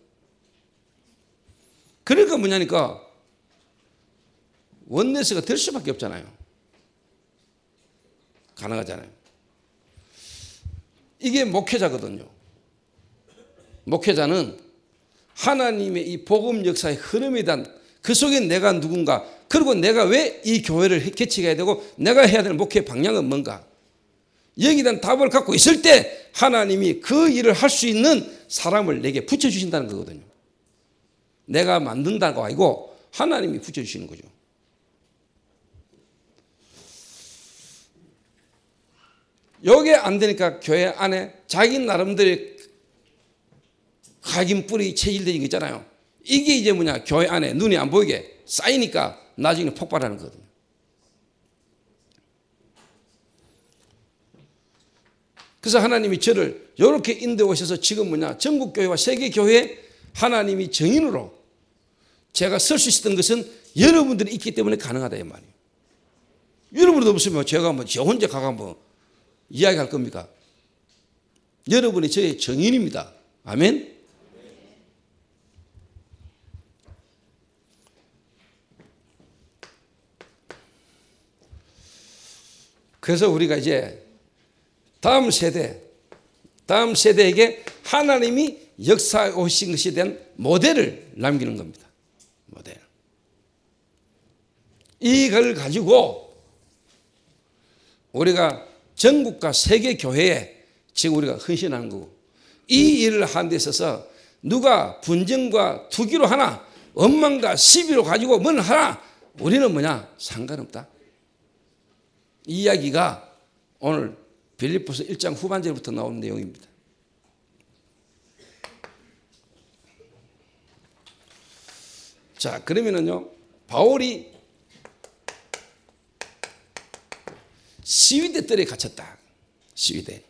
그러니까 뭐냐니까 원네스가 될 수밖에 없잖아요. 가능하잖아요. 이게 목회자거든요. 목회자는 하나님의 이 복음 역사의 흐름에 대한, 그 속에 내가 누군가, 그리고 내가 왜 이 교회를 개척해야 되고 내가 해야 되는 목회 방향은 뭔가, 여기에 대한 답을 갖고 있을 때 하나님이 그 일을 할 수 있는 사람을 내게 붙여주신다는 거거든요. 내가 만든다고 아니고 하나님이 붙여주시는 거죠. 요게 안 되니까 교회 안에 자기 나름대로의 각인 뿌리 체질되는 게 있잖아요. 이게 이제 뭐냐, 교회 안에 눈이 안 보이게 쌓이니까 나중에 폭발하는 거거든요. 그래서 하나님이 저를 이렇게 인도해 오셔서 지금 뭐냐, 전국교회와 세계교회에 하나님이 정인으로 제가 설 수 있었던 것은 여러분들이 있기 때문에 가능하다 이 말이에요. 여러분이 없으면 제가 뭐 저 혼자 가가 뭐 이야기할 겁니까? 여러분이 저의 정인입니다. 아멘. 그래서 우리가 이제 다음 세대에게 하나님이 역사에 오신 것에 대한 모델을 남기는 겁니다. 모델. 이걸 가지고 우리가 전국과 세계 교회에 지금 우리가 헌신하는 거고, 이 일을 하는 데 있어서 누가 분쟁과 투기로 하나, 원망과 시비로 가지고 뭘 하나, 우리는 뭐냐, 상관없다. 이 이야기가 오늘 빌립보서 1장 후반절부터 나오는 내용입니다. 자, 그러면은요, 바울이 시위대 뜰에 갇혔다. 시위대.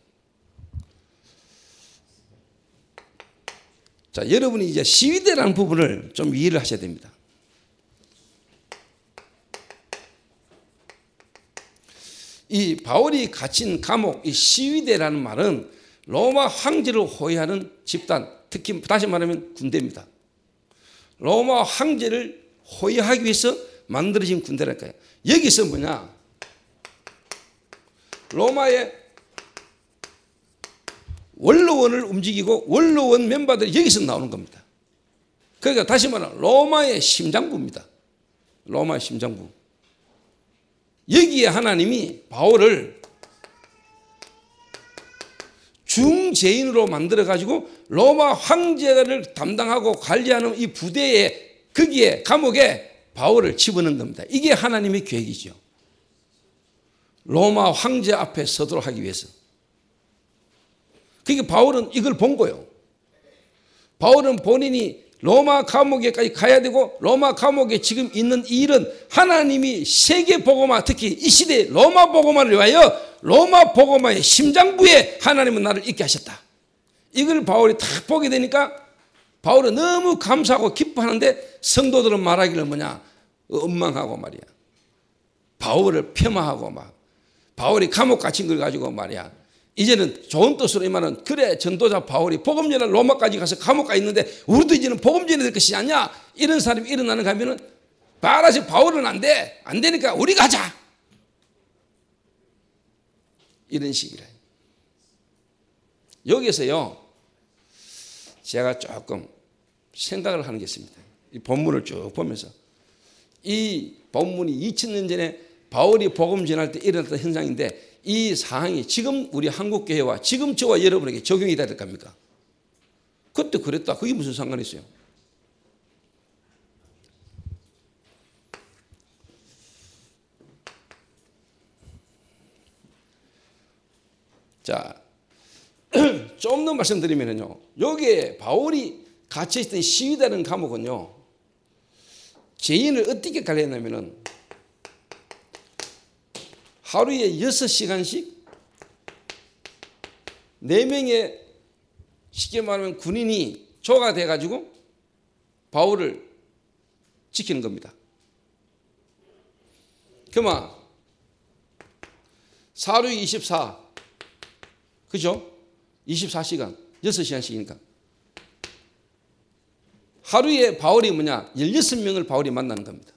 자, 여러분이 이제 시위대라는 부분을 좀 이해를 하셔야 됩니다. 이 바울이 갇힌 감옥, 이 시위대라는 말은 로마 황제를 호위하는 집단, 특히 다시 말하면 군대입니다. 로마 황제를 호위하기 위해서 만들어진 군대랄까요. 여기서 뭐냐, 로마의 원로원을 움직이고 원로원 멤버들이 여기서 나오는 겁니다. 그러니까 다시 말하면 로마의 심장부입니다. 로마의 심장부. 여기에 하나님이 바울을 중재인으로 만들어가지고 로마 황제를 담당하고 관리하는 이 부대에, 거기에 감옥에 바울을 집어넣은 겁니다. 이게 하나님의 계획이죠. 로마 황제 앞에 서도록 하기 위해서. 그러니까 바울은 이걸 본 거예요. 바울은 본인이 로마 감옥에까지 가야 되고, 로마 감옥에 지금 있는 이 일은 하나님이 세계 복음화, 특히 이 시대에 로마 복음화를 위하여 로마 복음화의 심장부에 하나님은 나를 있게 하셨다. 이걸 바울이 딱 보게 되니까 바울은 너무 감사하고 기뻐하는데, 성도들은 말하기를 뭐냐, 원망하고 말이야. 바울을 폄하하고 막, 바울이 감옥 갇힌 걸 가지고 말이야, 이제는 좋은 뜻으로 이 말은, 그래 전도자 바울이 복음 전할 로마까지 가서 감옥 가 있는데 우리도 이제는 복음 전해야 될 것이 아니냐, 이런 사람이 일어나는가 하면은, 바라지 바울은 안 돼, 안 되니까 우리가 하자, 이런 식이라. 여기서요 제가 조금 생각을 하는 게 있습니다. 이 본문을 쭉 보면서, 이 본문이 2000년 전에 바울이 복음 전할 때 일어났던 현상인데, 이 상황이 지금 우리 한국교회와 지금 저와 여러분에게 적용이 돼야 될 겁니까? 그때 그랬다, 그게 무슨 상관이 있어요? 자, 좀 더 말씀드리면요, 여기에 바울이 갇혀있던 시위다는 감옥은요, 죄인을 어떻게 관리했냐면은 하루에 6시간씩 4명의 쉽게 말하면 군인이 조가 돼가지고 바울을 지키는 겁니다. 그만 사루 24, 그죠? 24시간, 6시간씩이니까. 하루에 바울이 뭐냐? 16명을 바울이 만나는 겁니다.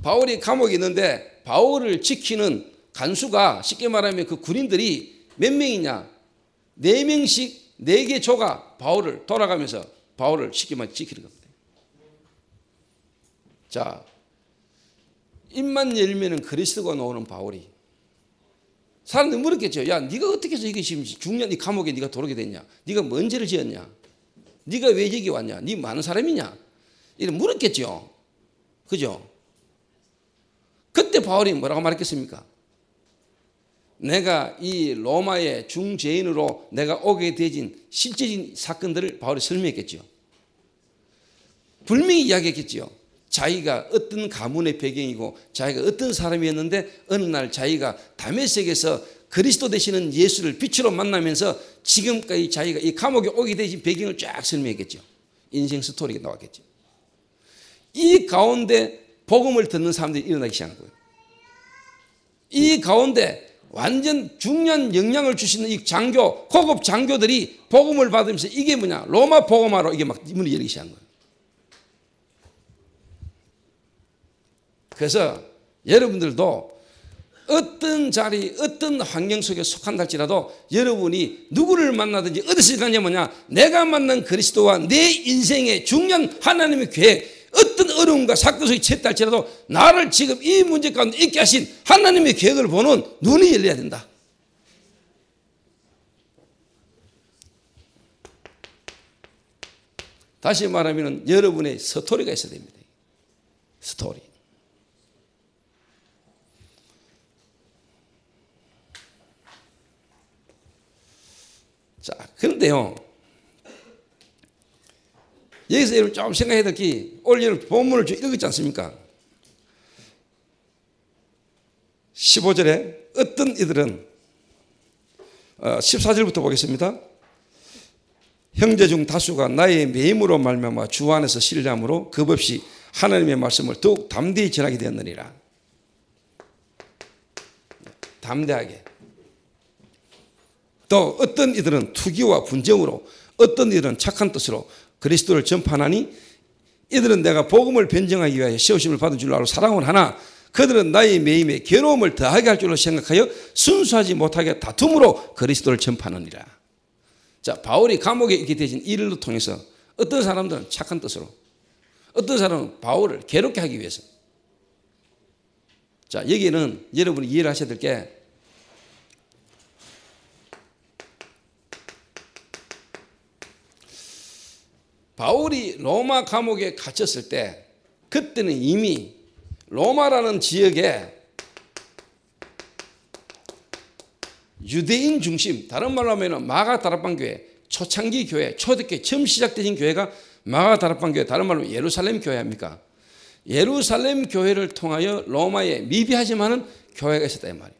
바울이 감옥에 있는데 바울을 지키는 간수가 쉽게 말하면 그 군인들이 몇 명이냐? 4명씩 4개 조가 바울을 돌아가면서 바울을 쉽게 말해 지키는 겁니다. 자, 입만 열면은 그리스도가 나오는 바울이 사람들이 물었겠죠. 야, 네가 어떻게 해서 이게 지금 중년 이 감옥에 네가 들어오게 됐냐? 네가 뭔 죄를 지었냐? 네가 왜 여기 왔냐? 네 많은 사람이냐? 이런 물었겠죠. 그죠? 그때 바울이 뭐라고 말했겠습니까? 내가 이 로마의 중죄인으로 내가 오게 되진 실제적인 사건들을 바울이 설명했겠죠. 분명히 이야기했겠죠. 자기가 어떤 가문의 배경이고 자기가 어떤 사람이었는데 어느 날 자기가 다메섹에서 그리스도 되시는 예수를 빛으로 만나면서 지금까지 자기가 이 감옥에 오게 되신 배경을 쫙 설명했겠죠. 인생 스토리가 나왔겠죠. 이 가운데 복음을 듣는 사람들이 일어나기 시작한 거예요. 이 가운데 완전 중요한 영향을 주시는 이 장교, 고급 장교들이 복음을 받으면서 이게 뭐냐? 로마 복음화로 이게 막 문이 열리기 시작한 거예요. 그래서 여러분들도 어떤 자리, 어떤 환경 속에 속한다 할지라도 여러분이 누구를 만나든지 어디서 가냐 뭐냐? 내가 만난 그리스도와 내 인생의 중요한 하나님의 계획, 어떤 어려움과 사건 속에 처했다 할지라도 나를 지금 이 문제 가운데 있게 하신 하나님의 계획을 보는 눈이 열려야 된다. 다시 말하면 여러분의 스토리가 있어야 됩니다. 스토리. 자, 그런데요, 여기서 여러분 좀 생각해야 될 게 오늘 본문을 좀 읽었지 않습니까? 15절에 어떤 이들은 14절부터 보겠습니다. 형제 중 다수가 나의 매임으로 말미암아 주 안에서 신뢰함으로 겁없이 하나님의 말씀을 더욱 담대히 전하게 되었느니라. 담대하게. 또 어떤 이들은 투기와 분정으로, 어떤 이들은 착한 뜻으로 그리스도를 전파하니 이들은 내가 복음을 변증하기 위하여 시험을 받은 줄로 알고 사랑을 하나 그들은 나의 매임에 괴로움을 더하게 할 줄로 생각하여 순수하지 못하게 다툼으로 그리스도를 전파하느니라. 자, 바울이 감옥에 있게 되신 일을 통해서 어떤 사람들은 착한 뜻으로, 어떤 사람은 바울을 괴롭게 하기 위해서. 자, 여기에는 여러분이 이해를 하셔야 될 게 바울이 로마 감옥에 갇혔을 때 그때는 이미 로마라는 지역에 유대인 중심, 다른 말로 하면 마가다락방 교회, 초창기 교회, 초대교회 처음 시작되신 교회가 마가다락방 교회, 다른 말로 예루살렘 교회 아닙니까? 예루살렘 교회를 통하여 로마에 미비하지만은 교회가 있었다 이 말이에요.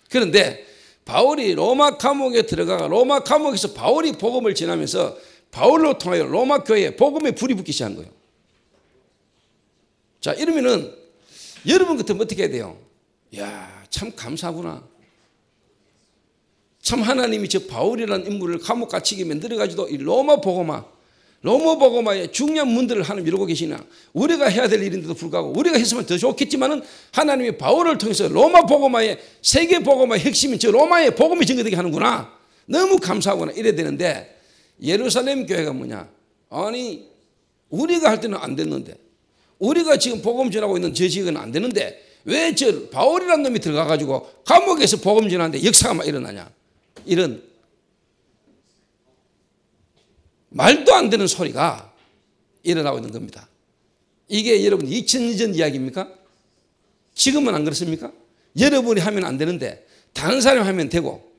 그런데 바울이 로마 감옥에 들어가 로마 감옥에서 바울이 복음을 전하면서 바울로 통하여 로마 교회에 복음의 불이 붙기 시작한 거예요. 자, 이러면은 여러분 같으면 어떻게 해야 돼요? 이야, 참 감사하구나. 참 하나님이 저 바울이라는 인물을 감옥 갇히게 만들어가지고 이 로마 복음화의 중요한 문들을 하나님 이루고 계시나. 우리가 해야 될 일인데도 불구하고 우리가 했으면 더 좋겠지만은 하나님이 바울을 통해서 로마 복음화의 세계 복음화의 핵심인 저 로마의 복음이 증거되게 하는구나. 너무 감사하구나. 이래야 되는데 예루살렘 교회가 뭐냐? 아니, 우리가 할 때는 안 됐는데, 우리가 지금 복음 전하고 있는 저 지역은 안 되는데 왜 저 바울이라는 놈이 들어가가지고 감옥에서 복음 전하는데 역사가 막 일어나냐? 이런 말도 안 되는 소리가 일어나고 있는 겁니다. 이게 여러분 2000년 전 이야기입니까? 지금은 안 그렇습니까? 여러분이 하면 안 되는데 다른 사람이 하면 되고,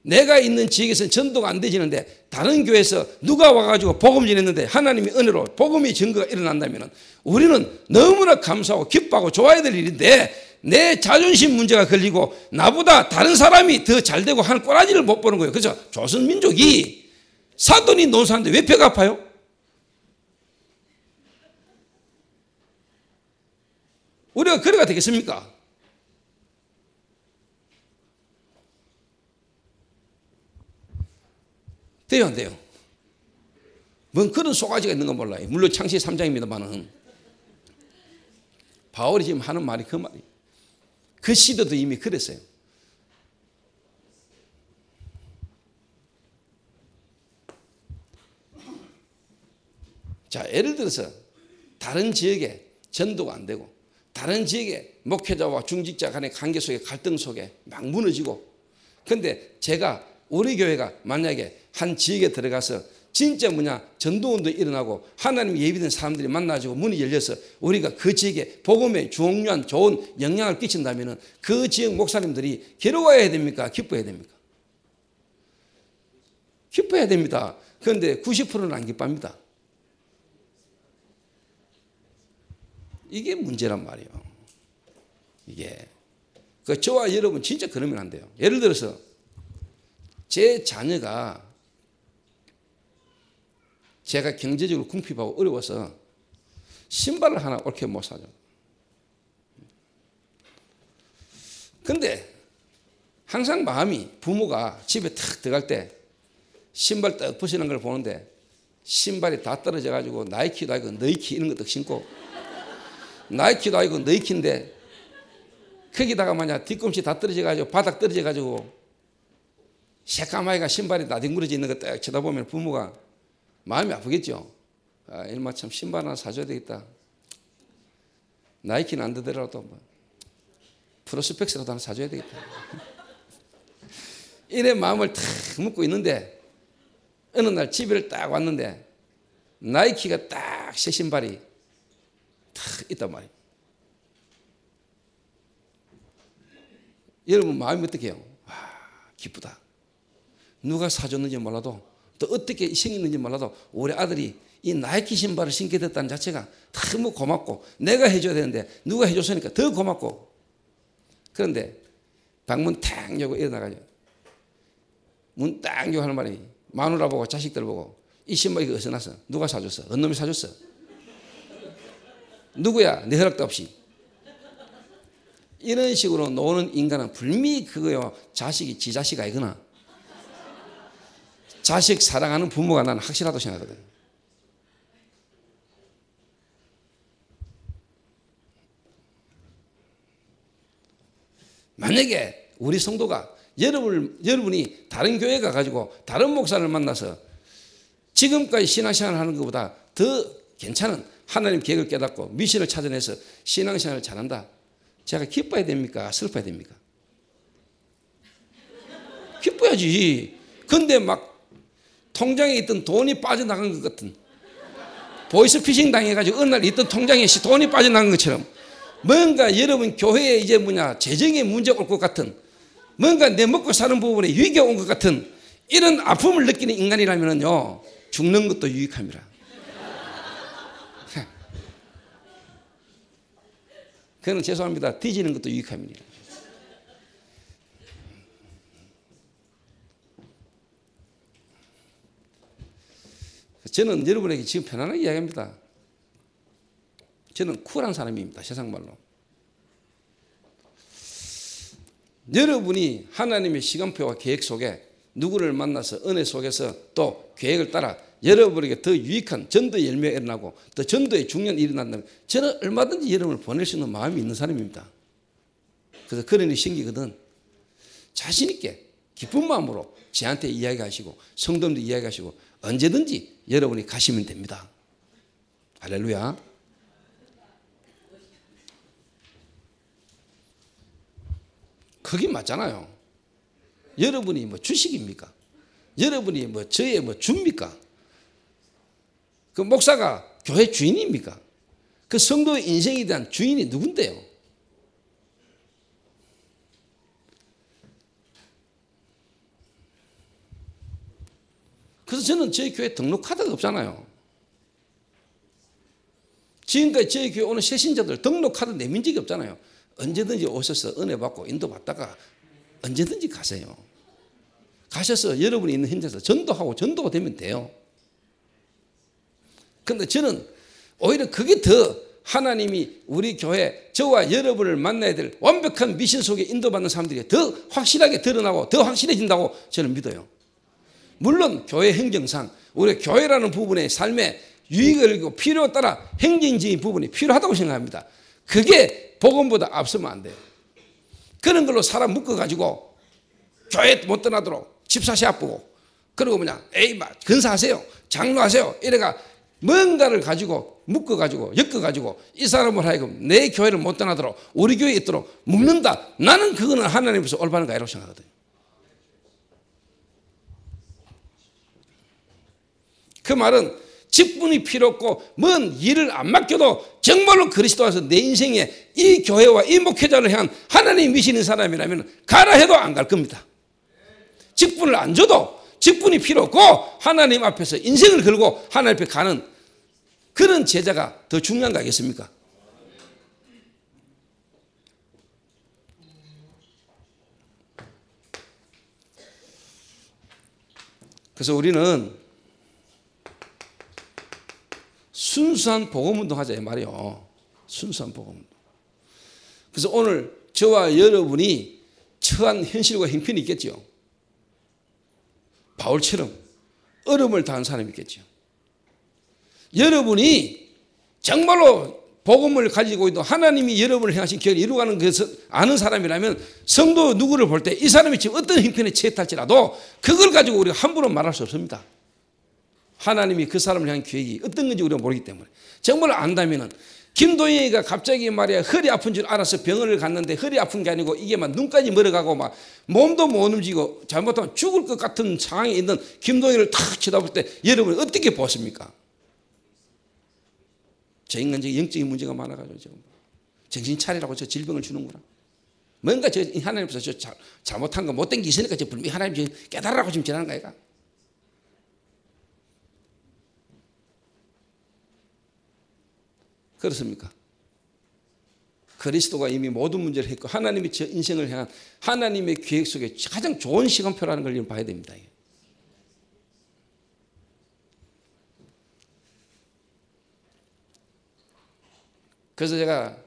내가 있는 지역에서는 전도가 안 되지는데 다른 교회에서 누가 와가지고 복음 전했는데 하나님의 은혜로 복음의 증거가 일어난다면 우리는 너무나 감사하고 기뻐하고 좋아야 될 일인데 내 자존심 문제가 걸리고 나보다 다른 사람이 더 잘되고 하는 꼬라지를 못 보는 거예요. 그래서 조선민족이 사돈이 논사하는데 왜 뼈가 아파요? 우리가 그래가 되겠습니까? 돼요, 안 돼요? 뭔 그런 속아지가 있는 건 몰라요. 물론 창세기 3장입니다만은 바울이 지금 하는 말이 그 말이에요. 그 시대도 이미 그랬어요. 자, 예를 들어서 다른 지역에 전도가 안 되고 다른 지역에 목회자와 중직자 간의 관계 속에 갈등 속에 막 무너지고 근데 제가 우리 교회가 만약에 한 지역에 들어가서 진짜 전도운동이 일어나고 하나님 예비된 사람들이 만나지고 문이 열려서 우리가 그 지역에 복음에 중요한 좋은 영향을 끼친다면 그 지역 목사님들이 괴로워해야 됩니까? 기뻐해야 됩니까? 기뻐해야 됩니다. 그런데 90%는 안 기뻐합니다. 이게 문제란 말이에요. 이게. 저와 여러분 진짜 그러면 안 돼요. 예를 들어서 제 자녀가 제가 경제적으로 궁핍하고 어려워서 신발을 하나 옳게 못 사죠. 근데 항상 마음이 부모가 집에 탁 들어갈 때 신발 딱 벗어난 걸 보는데 신발이 다 떨어져 가지고 나이키도 아니고 너이키 이런 것도 신고 나이키도 아니고 너이키인데 거기다가 만약 뒤꿈치 다 떨어져 가지고 바닥 떨어져 가지고 새까마이가 신발이 나뒹굴어져 있는 거 딱 쳐다보면 부모가 마음이 아프겠죠. 아, 일마 참 신발 하나 사줘야 되겠다. 나이키는 안 되더라도 뭐 프로스펙스라도 하나 사줘야 되겠다. 이래 마음을 탁 먹고 있는데 어느 날 집에 딱 왔는데 나이키가 딱 새 신발이 탁 있단 말이에요. 여러분 마음이 어떻게 해요? 와, 기쁘다. 누가 사줬는지 몰라도 또 어떻게 생겼는지 몰라도 우리 아들이 이 나이키 신발을 신게 됐다는 자체가 너무 고맙고 내가 해줘야 되는데 누가 해줬으니까 더 고맙고 그런데 방문 탁 열고 일어나가지고 문 딱 열고 하는 말이 마누라 보고 자식들 보고 이 신발 이거 어디서 났어? 누가 사줬어? 어느 놈이 사줬어? 누구야? 내 허락도 없이. 이런 식으로 노는 인간은 분명히 그거요. 자식이 지 자식 아니구나. 자식 사랑하는 부모가 나는 확실하다고 생각하거든. 만약에 우리 성도가 여러분이 다른 교회 가가지고 다른 목사를 만나서 지금까지 신앙생활을 하는 것보다 더 괜찮은 하나님 계획을 깨닫고 미션을 찾아내서 신앙생활을 잘한다. 제가 기뻐야 됩니까? 슬퍼야 됩니까? 기뻐야지. 근데 막 통장에 있던 돈이 빠져나간 것 같은 보이스피싱 당해가지고 어느 날 있던 통장에 돈이 빠져나간 것처럼 뭔가 여러분 교회에 이제 재정에 문제가 올 것 같은 뭔가 내 먹고 사는 부분에 위기가 온 것 같은 이런 아픔을 느끼는 인간이라면요 죽는 것도 유익합니다. 그건 죄송합니다. 뒤지는 것도 유익합니다. 저는 여러분에게 지금 편안하게 이야기합니다. 저는 쿨한 사람입니다. 세상말로. 여러분이 하나님의 시간표와 계획 속에 누구를 만나서 은혜 속에서 또 계획을 따라 여러분에게 더 유익한 전도의 열매가 일어나고 더 전도의 중요한 일이 일어난다면 저는 얼마든지 여러분을 보낼 수 있는 마음이 있는 사람입니다. 그래서 그런 일이 생기거든 자신 있게 기쁜 마음으로 저한테 이야기하시고 성도님도 이야기하시고 언제든지 여러분이 가시면 됩니다. 할렐루야. 그게 맞잖아요. 여러분이 주식입니까? 여러분이 저의 주입니까? 그 목사가 교회 주인입니까? 그 성도의 인생에 대한 주인이 누군데요? 그래서 저는 저희 교회 등록 카드가 없잖아요. 지금까지 저희 교회 오는 새신자들 등록 카드 내민 적이 없잖아요. 언제든지 오셔서 은혜 받고 인도 받다가 언제든지 가세요. 가셔서 여러분이 있는 현장에서 전도하고 전도가 되면 돼요. 그런데 저는 오히려 그게 더 하나님이 우리 교회 저와 여러분을 만나야 될 완벽한 미션 속에 인도받는 사람들이 더 확실하게 드러나고 더 확실해진다고 저는 믿어요. 물론 교회 행정상 우리 교회라는 부분의 삶에 유익을 그리고 필요에 따라 행정적인 부분이 필요하다고 생각합니다. 그게 복음보다 앞서면 안 돼요. 그런 걸로 사람 묶어가지고 교회 못 떠나도록 집사 시합 보고 그리고 에이 근사하세요 장로하세요 이래가 뭔가를 가지고 묶어가지고 엮어가지고 이 사람을 하여금 내 교회를 못 떠나도록 우리 교회에 있도록 묶는다. 나는 그거는 하나님께서 올바른 거 아니라고 생각하거든요. 그 말은 직분이 필요 없고 뭔 일을 안 맡겨도 정말로 그리스도 안에서 내 인생에 이 교회와 이 목회자를 향한 하나님이 미시는 사람이라면 가라 해도 안 갈 겁니다. 직분을 안 줘도 직분이 필요 없고 하나님 앞에서 인생을 걸고 하나님 앞에 가는 그런 제자가 더 중요한 거 아니겠습니까? 그래서 우리는 순수한 복음운동 하자 이 말이에요. 순수한 복음운동. 그래서 오늘 저와 여러분이 처한 현실과 형편이 있겠죠. 바울처럼 어려움을 당한 사람이 있겠죠. 여러분이 정말로 복음을 가지고 있고 하나님이 여러분을 향하신 계획을 이루어가는 것을 아는 사람이라면 성도 누구를 볼 때 이 사람이 지금 어떤 형편에 처했할지라도 그걸 가지고 우리가 함부로 말할 수 없습니다. 하나님이 그 사람을 향한 계획이 어떤 건지 우리가 모르기 때문에 정말 안다면은 김도영이가 갑자기 말이야 허리 아픈 줄 알아서 병원을 갔는데 허리 아픈 게 아니고 이게 막 눈까지 멀어가고 막 몸도 못 움직이고 잘못하면 죽을 것 같은 상황에 있는 김도영이를 탁 쳐다볼 때 여러분 어떻게 보십니까? 저 인간적인 영적인 문제가 많아가지고 지금 정신 차리라고 저 질병을 주는구나. 뭔가 저 하나님 앞에서 저 잘못한 거 못된 게 있으니까 저 분명히 하나님 지금 깨달으라고 지금 지나는 거야. 그렇습니까? 그리스도가 이미 모든 문제를 했고 하나님이 저 인생을 향한 하나님의 계획 속에 가장 좋은 시간표라는 걸 봐야 됩니다. 그래서 제가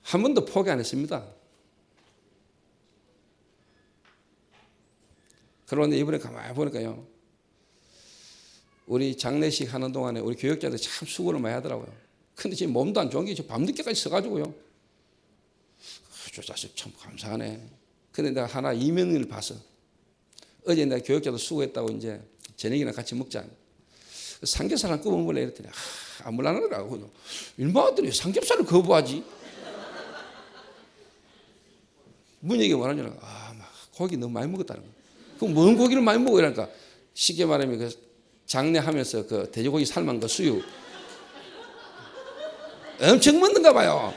한 번도 포기 안 했습니다. 그런데 이번에 가만히 보니까요. 우리 장례식 하는 동안에 우리 교육자들 참 수고를 많이 하더라고요. 근데 지금 몸도 안 좋은 게 밤늦게까지 써가지고요. 저 자식 참 감사하네. 근데 내가 하나 이면을 봐서 어제 내가 교육자도 수고했다고 이제 저녁이나 같이 먹자. 삼겹살 한 끄번 먹을래 이랬더니 안 물라느라고. 일마들이 삼겹살을 거부하지. 뭔 얘기가 뭐라냐면 막 고기 너무 많이 먹었다는 거야. 그럼 뭔 고기를 많이 먹어 이러니까 쉽게 말하면 그 장례하면서 그 돼지고기 삶은 거 수육 엄청 먹는가 봐요.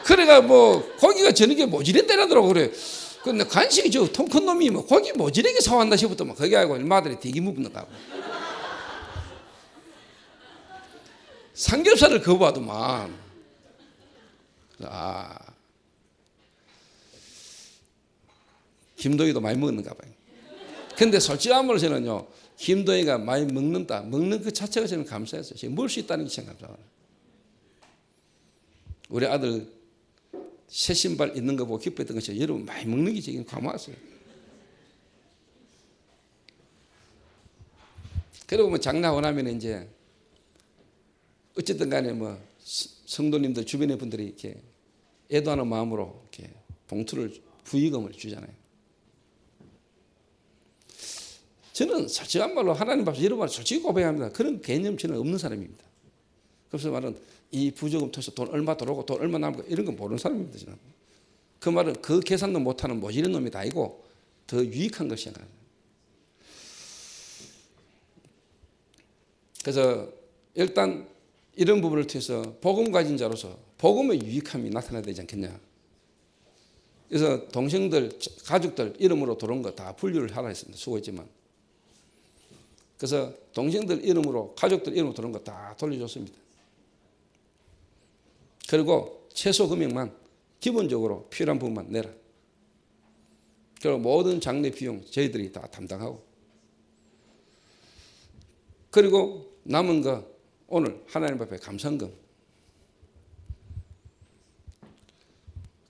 그래가 뭐 고기가 저녁에 모지랬다라더라고 그래. 근데 간식이 저 통 큰 놈이 뭐 고기 모지르게 사왔나 싶었더만 뭐 거기 하고 일마들이 되게 묵는가 봐. 삼겹살을 거부하더만. 김도희도 많이 먹는가 봐요. 근데 솔직한 말로 저는요, 김도희가 많이 먹는 그 자체가 저는 감사했어요. 제가 먹을 수 있다는 게 참 감사해요. 우리 아들 새 신발 있는 거 보고 기뻐했던 것이 여러분 많이 먹는 게 지금 고마웠어요. 그리고 뭐 장나고 나면 이제 어쨌든 간에 뭐 성도님들 주변의 분들이 이렇게 애도하는 마음으로 이렇게 봉투를 부의금을 주잖아요. 저는 솔직한 말로 하나님 앞에서 여러분 솔직히 고백합니다. 그런 개념 저는 없는 사람입니다. 그래서 말은 이 부조금 통해서 돈 얼마 들어오고 돈 얼마 남고 이런 건 모르는 사람입니다. 저는. 그 말은 그 계산도 못하는 모지른 놈이 다 아니고 더 유익한 것이야. 그래서 일단 이런 부분을 통해서 복음 가진 자로서 복음의 유익함이 나타나야 되지 않겠냐. 그래서 동생들, 가족들 이름으로 들어온 거 다 분류를 하라 했습니다. 수고했지만. 그래서 동생들 이름으로 가족들 이름으로 들어온 거 다 돌려줬습니다. 그리고 최소 금액만 기본적으로 필요한 부분만 내라. 그리고 모든 장례 비용 저희들이 다 담당하고, 그리고 남은 거 오늘 하나님 앞에 감사헌금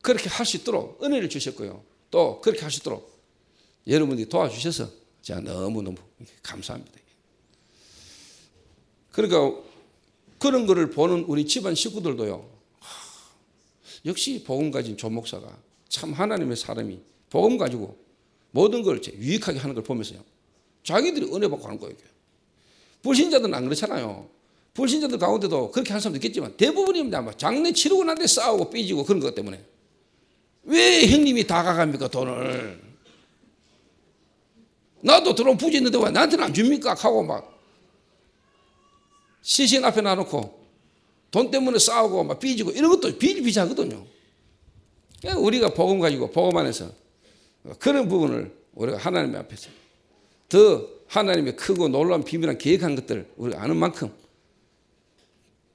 그렇게 할 수 있도록 은혜를 주셨고요. 또 그렇게 할 수 있도록 여러분들이 도와주셔서 제가 너무너무 감사합니다. 그러니까 그런 거를 보는 우리 집안 식구들도요, 역시 복음 가진 조 목사가 참 하나님의 사람이 복음 가지고 모든 걸 유익하게 하는 걸 보면서요, 자기들이 은혜 받고 하는 거예요. 불신자들은 안 그렇잖아요. 불신자들 가운데도 그렇게 하는 사람도 있겠지만 대부분이 아마 장례 치르고 난 데 싸우고 삐지고 그런 것 때문에 왜 형님이 다 가갑니까, 돈을? 나도 들어온 부지 있는데 왜 나한테는 안 줍니까? 하고 막 시신 앞에 놔놓고 돈 때문에 싸우고 막 삐지고 이런 것도 비일비재하거든요. 우리가 복음 가지고 복음 안에서 그런 부분을 우리가 하나님 앞에서 더 하나님의 크고 놀라운 비밀한 계획한 것들을 우리가 아는 만큼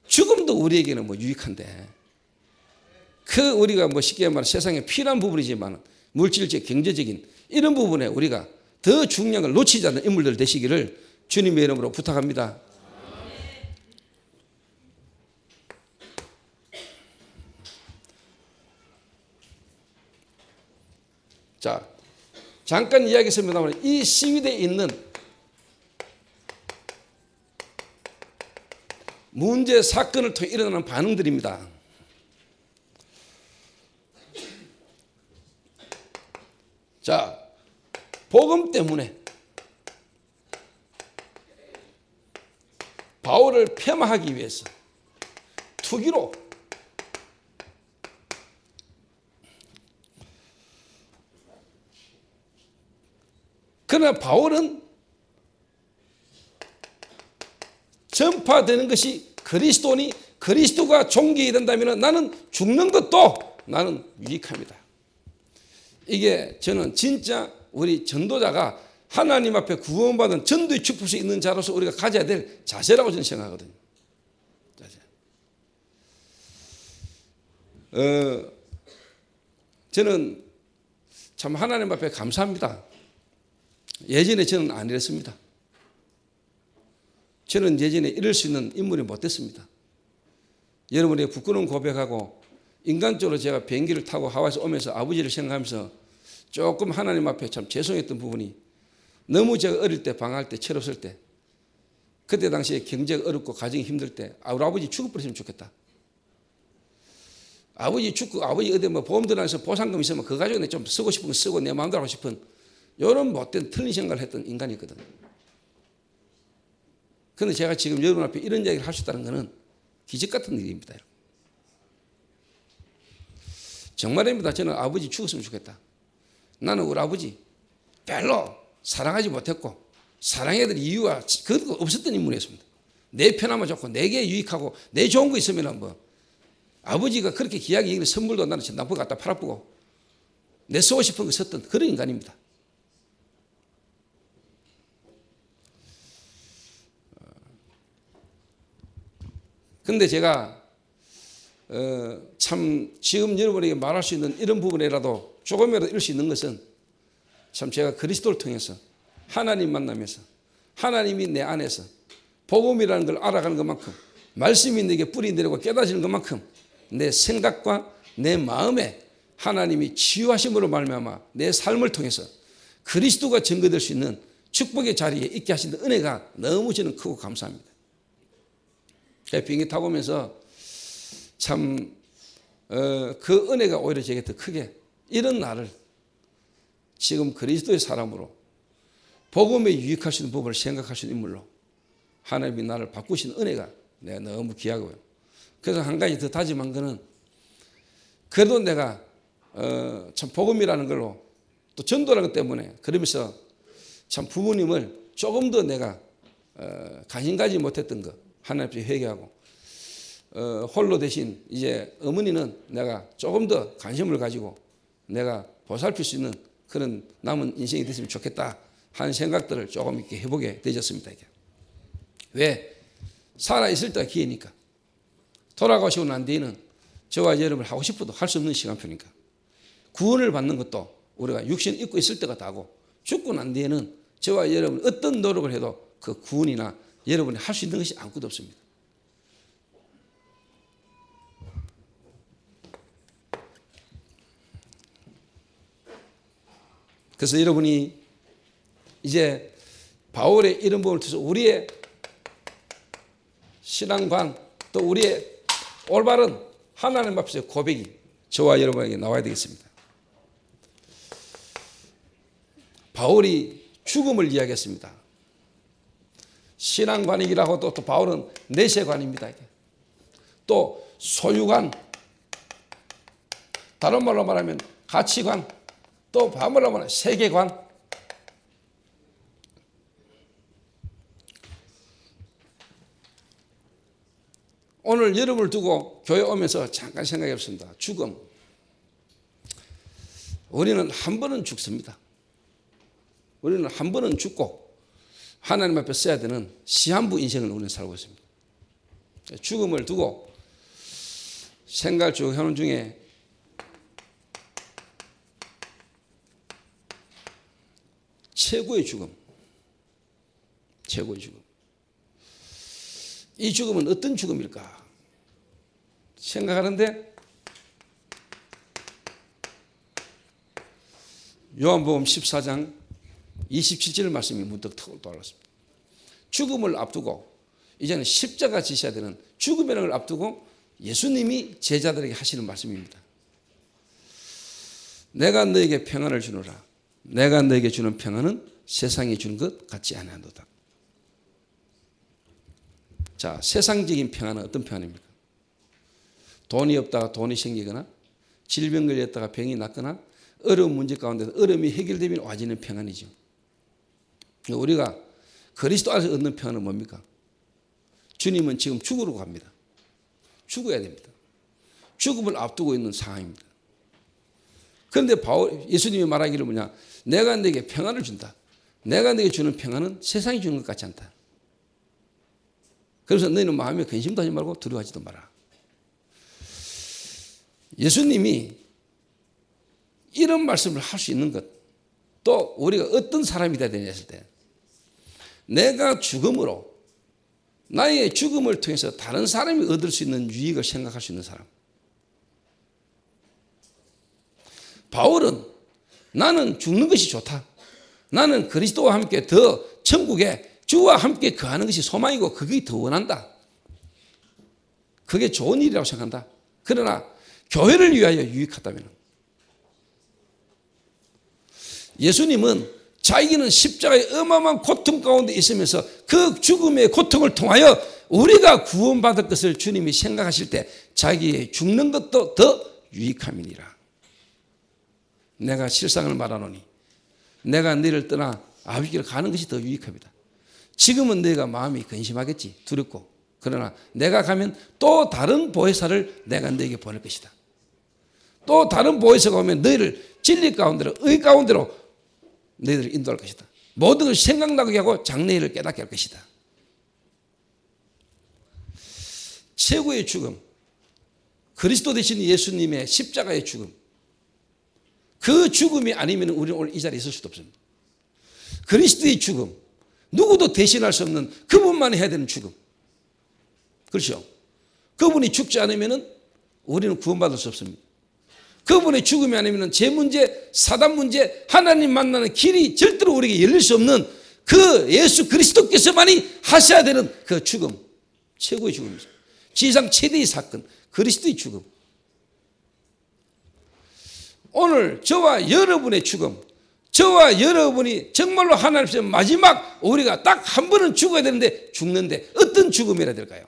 죽음도 우리에게는 뭐 유익한데, 그 우리가 뭐 쉽게 말하면 세상에 필요한 부분이지만 물질적 경제적인 이런 부분에 우리가 더 중요한 걸 놓치지 않는 인물들 되시기를 주님의 이름으로 부탁합니다. 자, 잠깐 이야기했습니다만 이 시위대에 있는 문제 사건을 통해 일어나는 반응들입니다. 자, 복음 때문에 바울을 폐마하기 위해서 투기로 그러나 바울은 전파되는 것이 그리스도니 그리스도가 존귀해야 된다면 나는 죽는 것도 나는 유익합니다. 이게 저는 진짜 우리 전도자가 하나님 앞에 구원받은 전도의 축복이 있는 자로서 우리가 가져야 될 자세라고 저는 생각하거든요. 저는 참 하나님 앞에 감사합니다. 예전에 저는 안 이랬습니다. 저는 예전에 이럴 수 있는 인물이 못 됐습니다. 여러분에게 부끄러운 고백하고, 인간적으로 제가 비행기를 타고 하와이에서 오면서 아버지를 생각하면서 조금 하나님 앞에 참 죄송했던 부분이, 너무 제가 어릴 때 방황할 때 철없을 때, 그때 당시에 경제가 어렵고 가정이 힘들 때 우리 아버지 죽어버렸으면 좋겠다. 아버지 죽고 아버지 어디 뭐 보험 들어가서 보상금 있으면 그 가지고 좀 쓰고 싶은 거 쓰고 내 마음대로 하고 싶은 이런 못된 틀린 생각을 했던 인간이거든. 그런데 제가 지금 여러분 앞에 이런 이야기를 할 수 있다는 것은 기적 같은 일입니다. 정말입니다. 저는 아버지 죽었으면 좋겠다. 나는 우리 아버지 별로 사랑하지 못했고 사랑해야 될 이유가 그것도 없었던 인물이었습니다. 내 편하면 좋고 내게 유익하고 내 좋은 거 있으면 뭐 아버지가 그렇게 귀하게 얘기를 선물도 나는 남포 갖다 팔아보고 내 쓰고 싶은 거 썼던 그런 인간입니다. 그런데 제가 참 지금 여러분에게 말할 수 있는 이런 부분이라도 조금이라도 이룰 수 있는 것은 참 제가 그리스도를 통해서 하나님 만나면서 하나님이 내 안에서 복음이라는 걸 알아가는 것만큼 말씀이 내게 뿌리 내리고 깨닫지는 것만큼 내 생각과 내 마음에 하나님이 치유하심으로 말미암아 내 삶을 통해서 그리스도가 증거될 수 있는 축복의 자리에 있게 하신 은혜가 너무 저는 크고 감사합니다. 비행기 타고 오면서 참 그 은혜가 오히려 제게 더 크게 이런 나를 지금 그리스도의 사람으로 복음에 유익할 수 있는 부분을 생각할 수 있는 인물로 하나님이 나를 바꾸신 은혜가 내가 너무 귀하고요. 그래서 한 가지 더 다짐한 거는 그래도 내가 참 복음이라는 걸로 또 전도라는 것 때문에 그러면서 참 부모님을 조금 더 내가 관심 가지 못했던 거 하나님 앞에 회개하고 홀로 대신 이제 어머니는 내가 조금 더 관심을 가지고 내가 보살필 수 있는 그런 남은 인생이 됐으면 좋겠다 한 생각들을 조금 이렇게 해보게 되졌습니다. 이게. 왜? 살아있을 때가 기회니까. 돌아가시고 난 뒤에는 저와 여러분 하고 싶어도 할 수 없는 시간표니까. 구원을 받는 것도 우리가 육신 입고 있을 때가 다고, 죽고 난 뒤에는 저와 여러분 어떤 노력을 해도 그 구원이나 여러분이 할 수 있는 것이 아무것도 없습니다. 그래서 여러분이 이제 바울의 이런 부분을 통해서 우리의 신앙관 또 우리의 올바른 하나님 앞에서의 고백이 저와 여러분에게 나와야 되겠습니다. 바울이 죽음을 이야기했습니다. 신앙관이라고 또 바울은 내세관입니다. 또 소유관, 다른 말로 말하면 가치관, 또 반말로 말하면 세계관. 오늘 여러분을 두고 교회 오면서 잠깐 생각해 봤습니다. 죽음. 우리는 한 번은 죽습니다. 우리는 한 번은 죽고 하나님 앞에 써야 되는 시한부 인생을 우리는 살고 있습니다. 죽음을 두고 생각을 쭉 하는 중에 최고의 죽음, 최고의 죽음. 이 죽음은 어떤 죽음일까 생각하는데 요한복음 14장 27절 말씀이 문득 떠올랐습니다. 죽음을 앞두고 이제는 십자가 지셔야 되는 죽음이라는 걸 앞두고 예수님이 제자들에게 하시는 말씀입니다. 내가 너에게 평안을 주노라. 내가 너에게 주는 평안은 세상이 주는 것 같지 아니하노다. 자, 세상적인 평안은 어떤 평안입니까? 돈이 없다가 돈이 생기거나 질병 걸렸다가 병이 낫거나 어려운 문제 가운데서 어려움이 해결되면 와지는 평안이죠. 우리가 그리스도 안에서 얻는 평안은 뭡니까? 주님은 지금 죽으러 갑니다. 죽어야 됩니다. 죽음을 앞두고 있는 상황입니다. 그런데 예수님이 말하기를 뭐냐? 내가 너에게 평안을 준다. 내가 너에게 주는 평안은 세상이 주는 것 같지 않다. 그래서 너희는 마음에 근심도 하지 말고 두려워하지도 마라. 예수님이 이런 말씀을 할 수 있는 것, 또 우리가 어떤 사람이 되어야 되냐 했을 때 내가 죽음으로 나의 죽음을 통해서 다른 사람이 얻을 수 있는 유익을 생각할 수 있는 사람. 바울은 나는 죽는 것이 좋다. 나는 그리스도와 함께 더 천국에 주와 함께 거하는 것이 소망이고 그게 더 원한다. 그게 좋은 일이라고 생각한다. 그러나 교회를 위하여 유익하다면 예수님은 자기는 십자가의 어마어마한 고통 가운데 있으면서 그 죽음의 고통을 통하여 우리가 구원받을 것을 주님이 생각하실 때 자기의 죽는 것도 더 유익함이니라. 내가 실상을 말하노니 내가 너희를 떠나 아버지께로 가는 것이 더 유익합니다. 지금은 너희가 마음이 근심하겠지, 두렵고. 그러나 내가 가면 또 다른 보혜사를 내가 너희에게 보낼 것이다. 또 다른 보혜사가 오면 너희를 진리 가운데로, 의 가운데로 너희들을 인도할 것이다. 모든 것을 생각나게 하고 장래일을 깨닫게 할 것이다. 최고의 죽음, 그리스도 되신 예수님의 십자가의 죽음, 그 죽음이 아니면 우리는 오늘 이 자리에 있을 수도 없습니다. 그리스도의 죽음, 누구도 대신할 수 없는 그분만이 해야 되는 죽음. 그렇죠? 그분이 죽지 않으면 우리는 구원받을 수 없습니다. 그분의 죽음이 아니면 제 문제, 사단 문제, 하나님 만나는 길이 절대로 우리에게 열릴 수 없는 그 예수 그리스도께서만이 하셔야 되는 그 죽음, 최고의 죽음이죠. 지상 최대의 사건, 그리스도의 죽음. 오늘 저와 여러분의 죽음, 저와 여러분이 정말로 하나님 앞에서 마지막 우리가 딱 한 번은 죽어야 되는데 죽는데 어떤 죽음이라 될까요?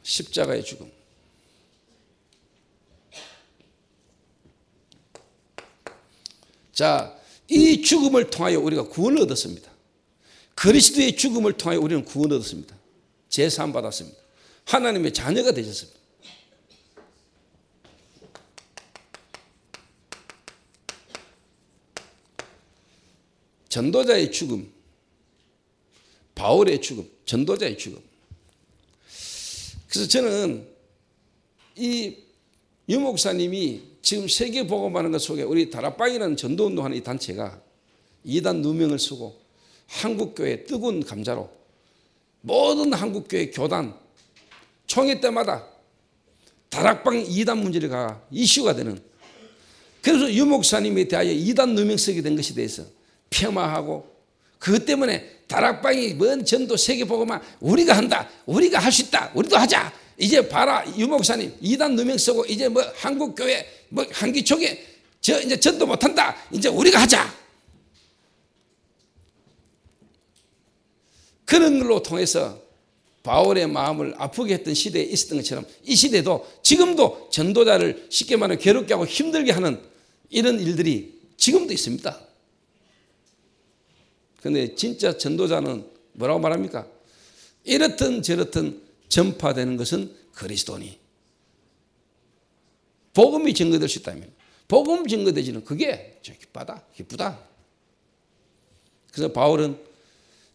십자가의 죽음. 자, 이 죽음을 통하여 우리가 구원을 얻었습니다. 그리스도의 죽음을 통하여 우리는 구원을 얻었습니다. 제사함 받았습니다. 하나님의 자녀가 되셨습니다. 전도자의 죽음, 바울의 죽음, 전도자의 죽음. 그래서 저는 이 유목사님이 지금 세계 복음하는 것 속에 우리 다락방이라는 전도운동하는 이 단체가 이단 누명을 쓰고 한국교회 뜨거운 감자로 모든 한국교회 교단 총회 때마다 다락방 이단 문제를 가 이슈가 되는, 그래서 유목사님에 대하여 이단 누명 쓰게 된 것에 대해서 폄하하고, 그것 때문에 다락방이 뭔 전도 세계 복음만 우리가 한다, 우리가 할 수 있다, 우리도 하자. 이제 봐라 유목사님 이단 누명 쓰고 이제 뭐 한국교회 뭐 한기총회 이제 전도 못한다, 이제 우리가 하자. 그런 걸로 통해서 바울의 마음을 아프게 했던 시대에 있었던 것처럼 이 시대도 지금도 전도자를 쉽게 말하면 괴롭게 하고 힘들게 하는 이런 일들이 지금도 있습니다. 그런데 진짜 전도자는 뭐라고 말합니까? 이렇든 저렇든 전파되는 것은 그리스도니, 복음이 증거될 수 있다면 복음 증거되지는 그게 기쁘다. 그래서 바울은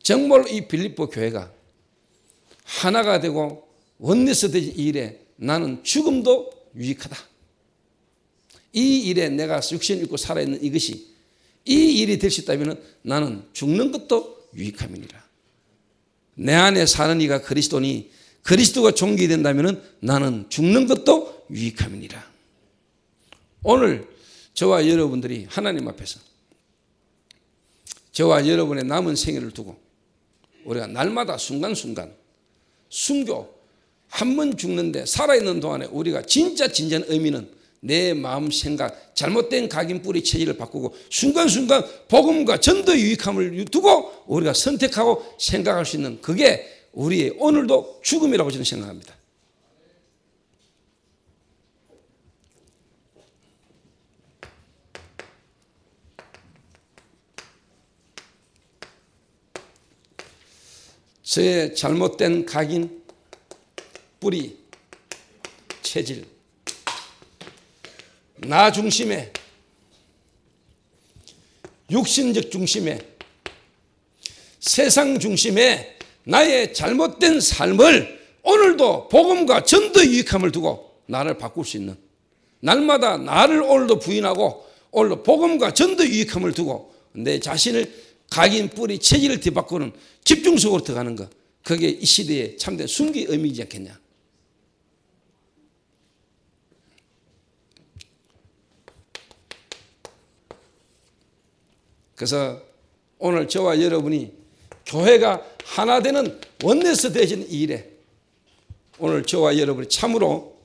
정말로 이 빌립보 교회가 하나가 되고 원내서 되는 이 일에 나는 죽음도 유익하다. 이 일에 내가 육신 입고 살아있는 이것이 이 일이 될 수 있다면 나는 죽는 것도 유익함이니라. 내 안에 사는 이가 그리스도니 그리스도가 존귀된다면 나는 죽는 것도 유익함이니라. 오늘 저와 여러분들이 하나님 앞에서 저와 여러분의 남은 생애를 두고 우리가 날마다 순간순간 순교, 한 번 죽는데 살아있는 동안에 우리가 진짜 진지한 의미는 내 마음 생각, 잘못된 각인 뿌리 체질을 바꾸고 순간순간 복음과 전도의 유익함을 두고 우리가 선택하고 생각할 수 있는, 그게 우리의 오늘도 죽음이라고 저는 생각합니다. 저의 잘못된 각인 뿌리 체질, 나 중심의 육신적 중심의 세상 중심의 나의 잘못된 삶을 오늘도 복음과 전도의 유익함을 두고 나를 바꿀 수 있는, 날마다 나를 오늘도 부인하고 오늘도 복음과 전도의 유익함을 두고 내 자신을 각인 뿌리 체질을 뒤바꾸는 집중 속으로 들어가는 것, 그게 이 시대의 참된 순기의 의미이지 않겠냐. 그래서 오늘 저와 여러분이 교회가 하나 되는 원내서 되어지는 이 일에 오늘 저와 여러분이 참으로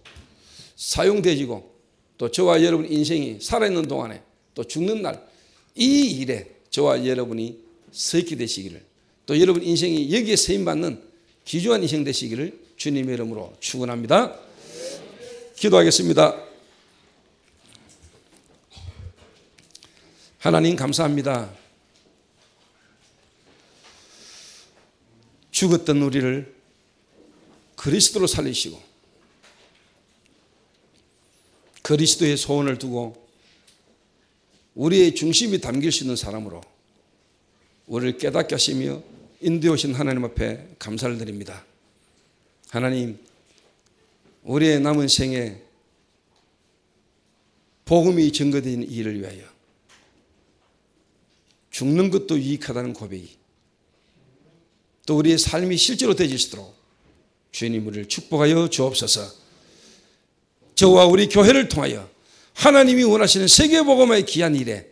사용되어지고 또 저와 여러분 인생이 살아있는 동안에 또 죽는 날 이 일에 저와 여러분이 서 있게 되시기를, 또 여러분 인생이 여기에 쓰임받는 귀중한 인생 되시기를 주님의 이름으로 축원합니다. 기도하겠습니다. 하나님 감사합니다. 죽었던 우리를 그리스도로 살리시고 그리스도의 소원을 두고 우리의 중심이 담길 수 있는 사람으로 우리를 깨닫게 하시며 인도해 오신 하나님 앞에 감사를 드립니다. 하나님, 우리의 남은 생에 복음이 증거되는 이 일을 위하여 죽는 것도 유익하다는 고백이 또 우리의 삶이 실제로 되어질 수 있도록 주님 우리를 축복하여 주옵소서. 저와 우리 교회를 통하여 하나님이 원하시는 세계복음화의 귀한 일에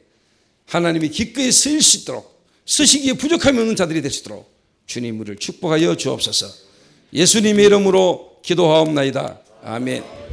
하나님이 기꺼이 쓰일 수 있도록, 쓰시기에 부족함이 없는 자들이 될 수 있도록 주님 우리를 축복하여 주옵소서. 예수님의 이름으로 기도하옵나이다. 아멘.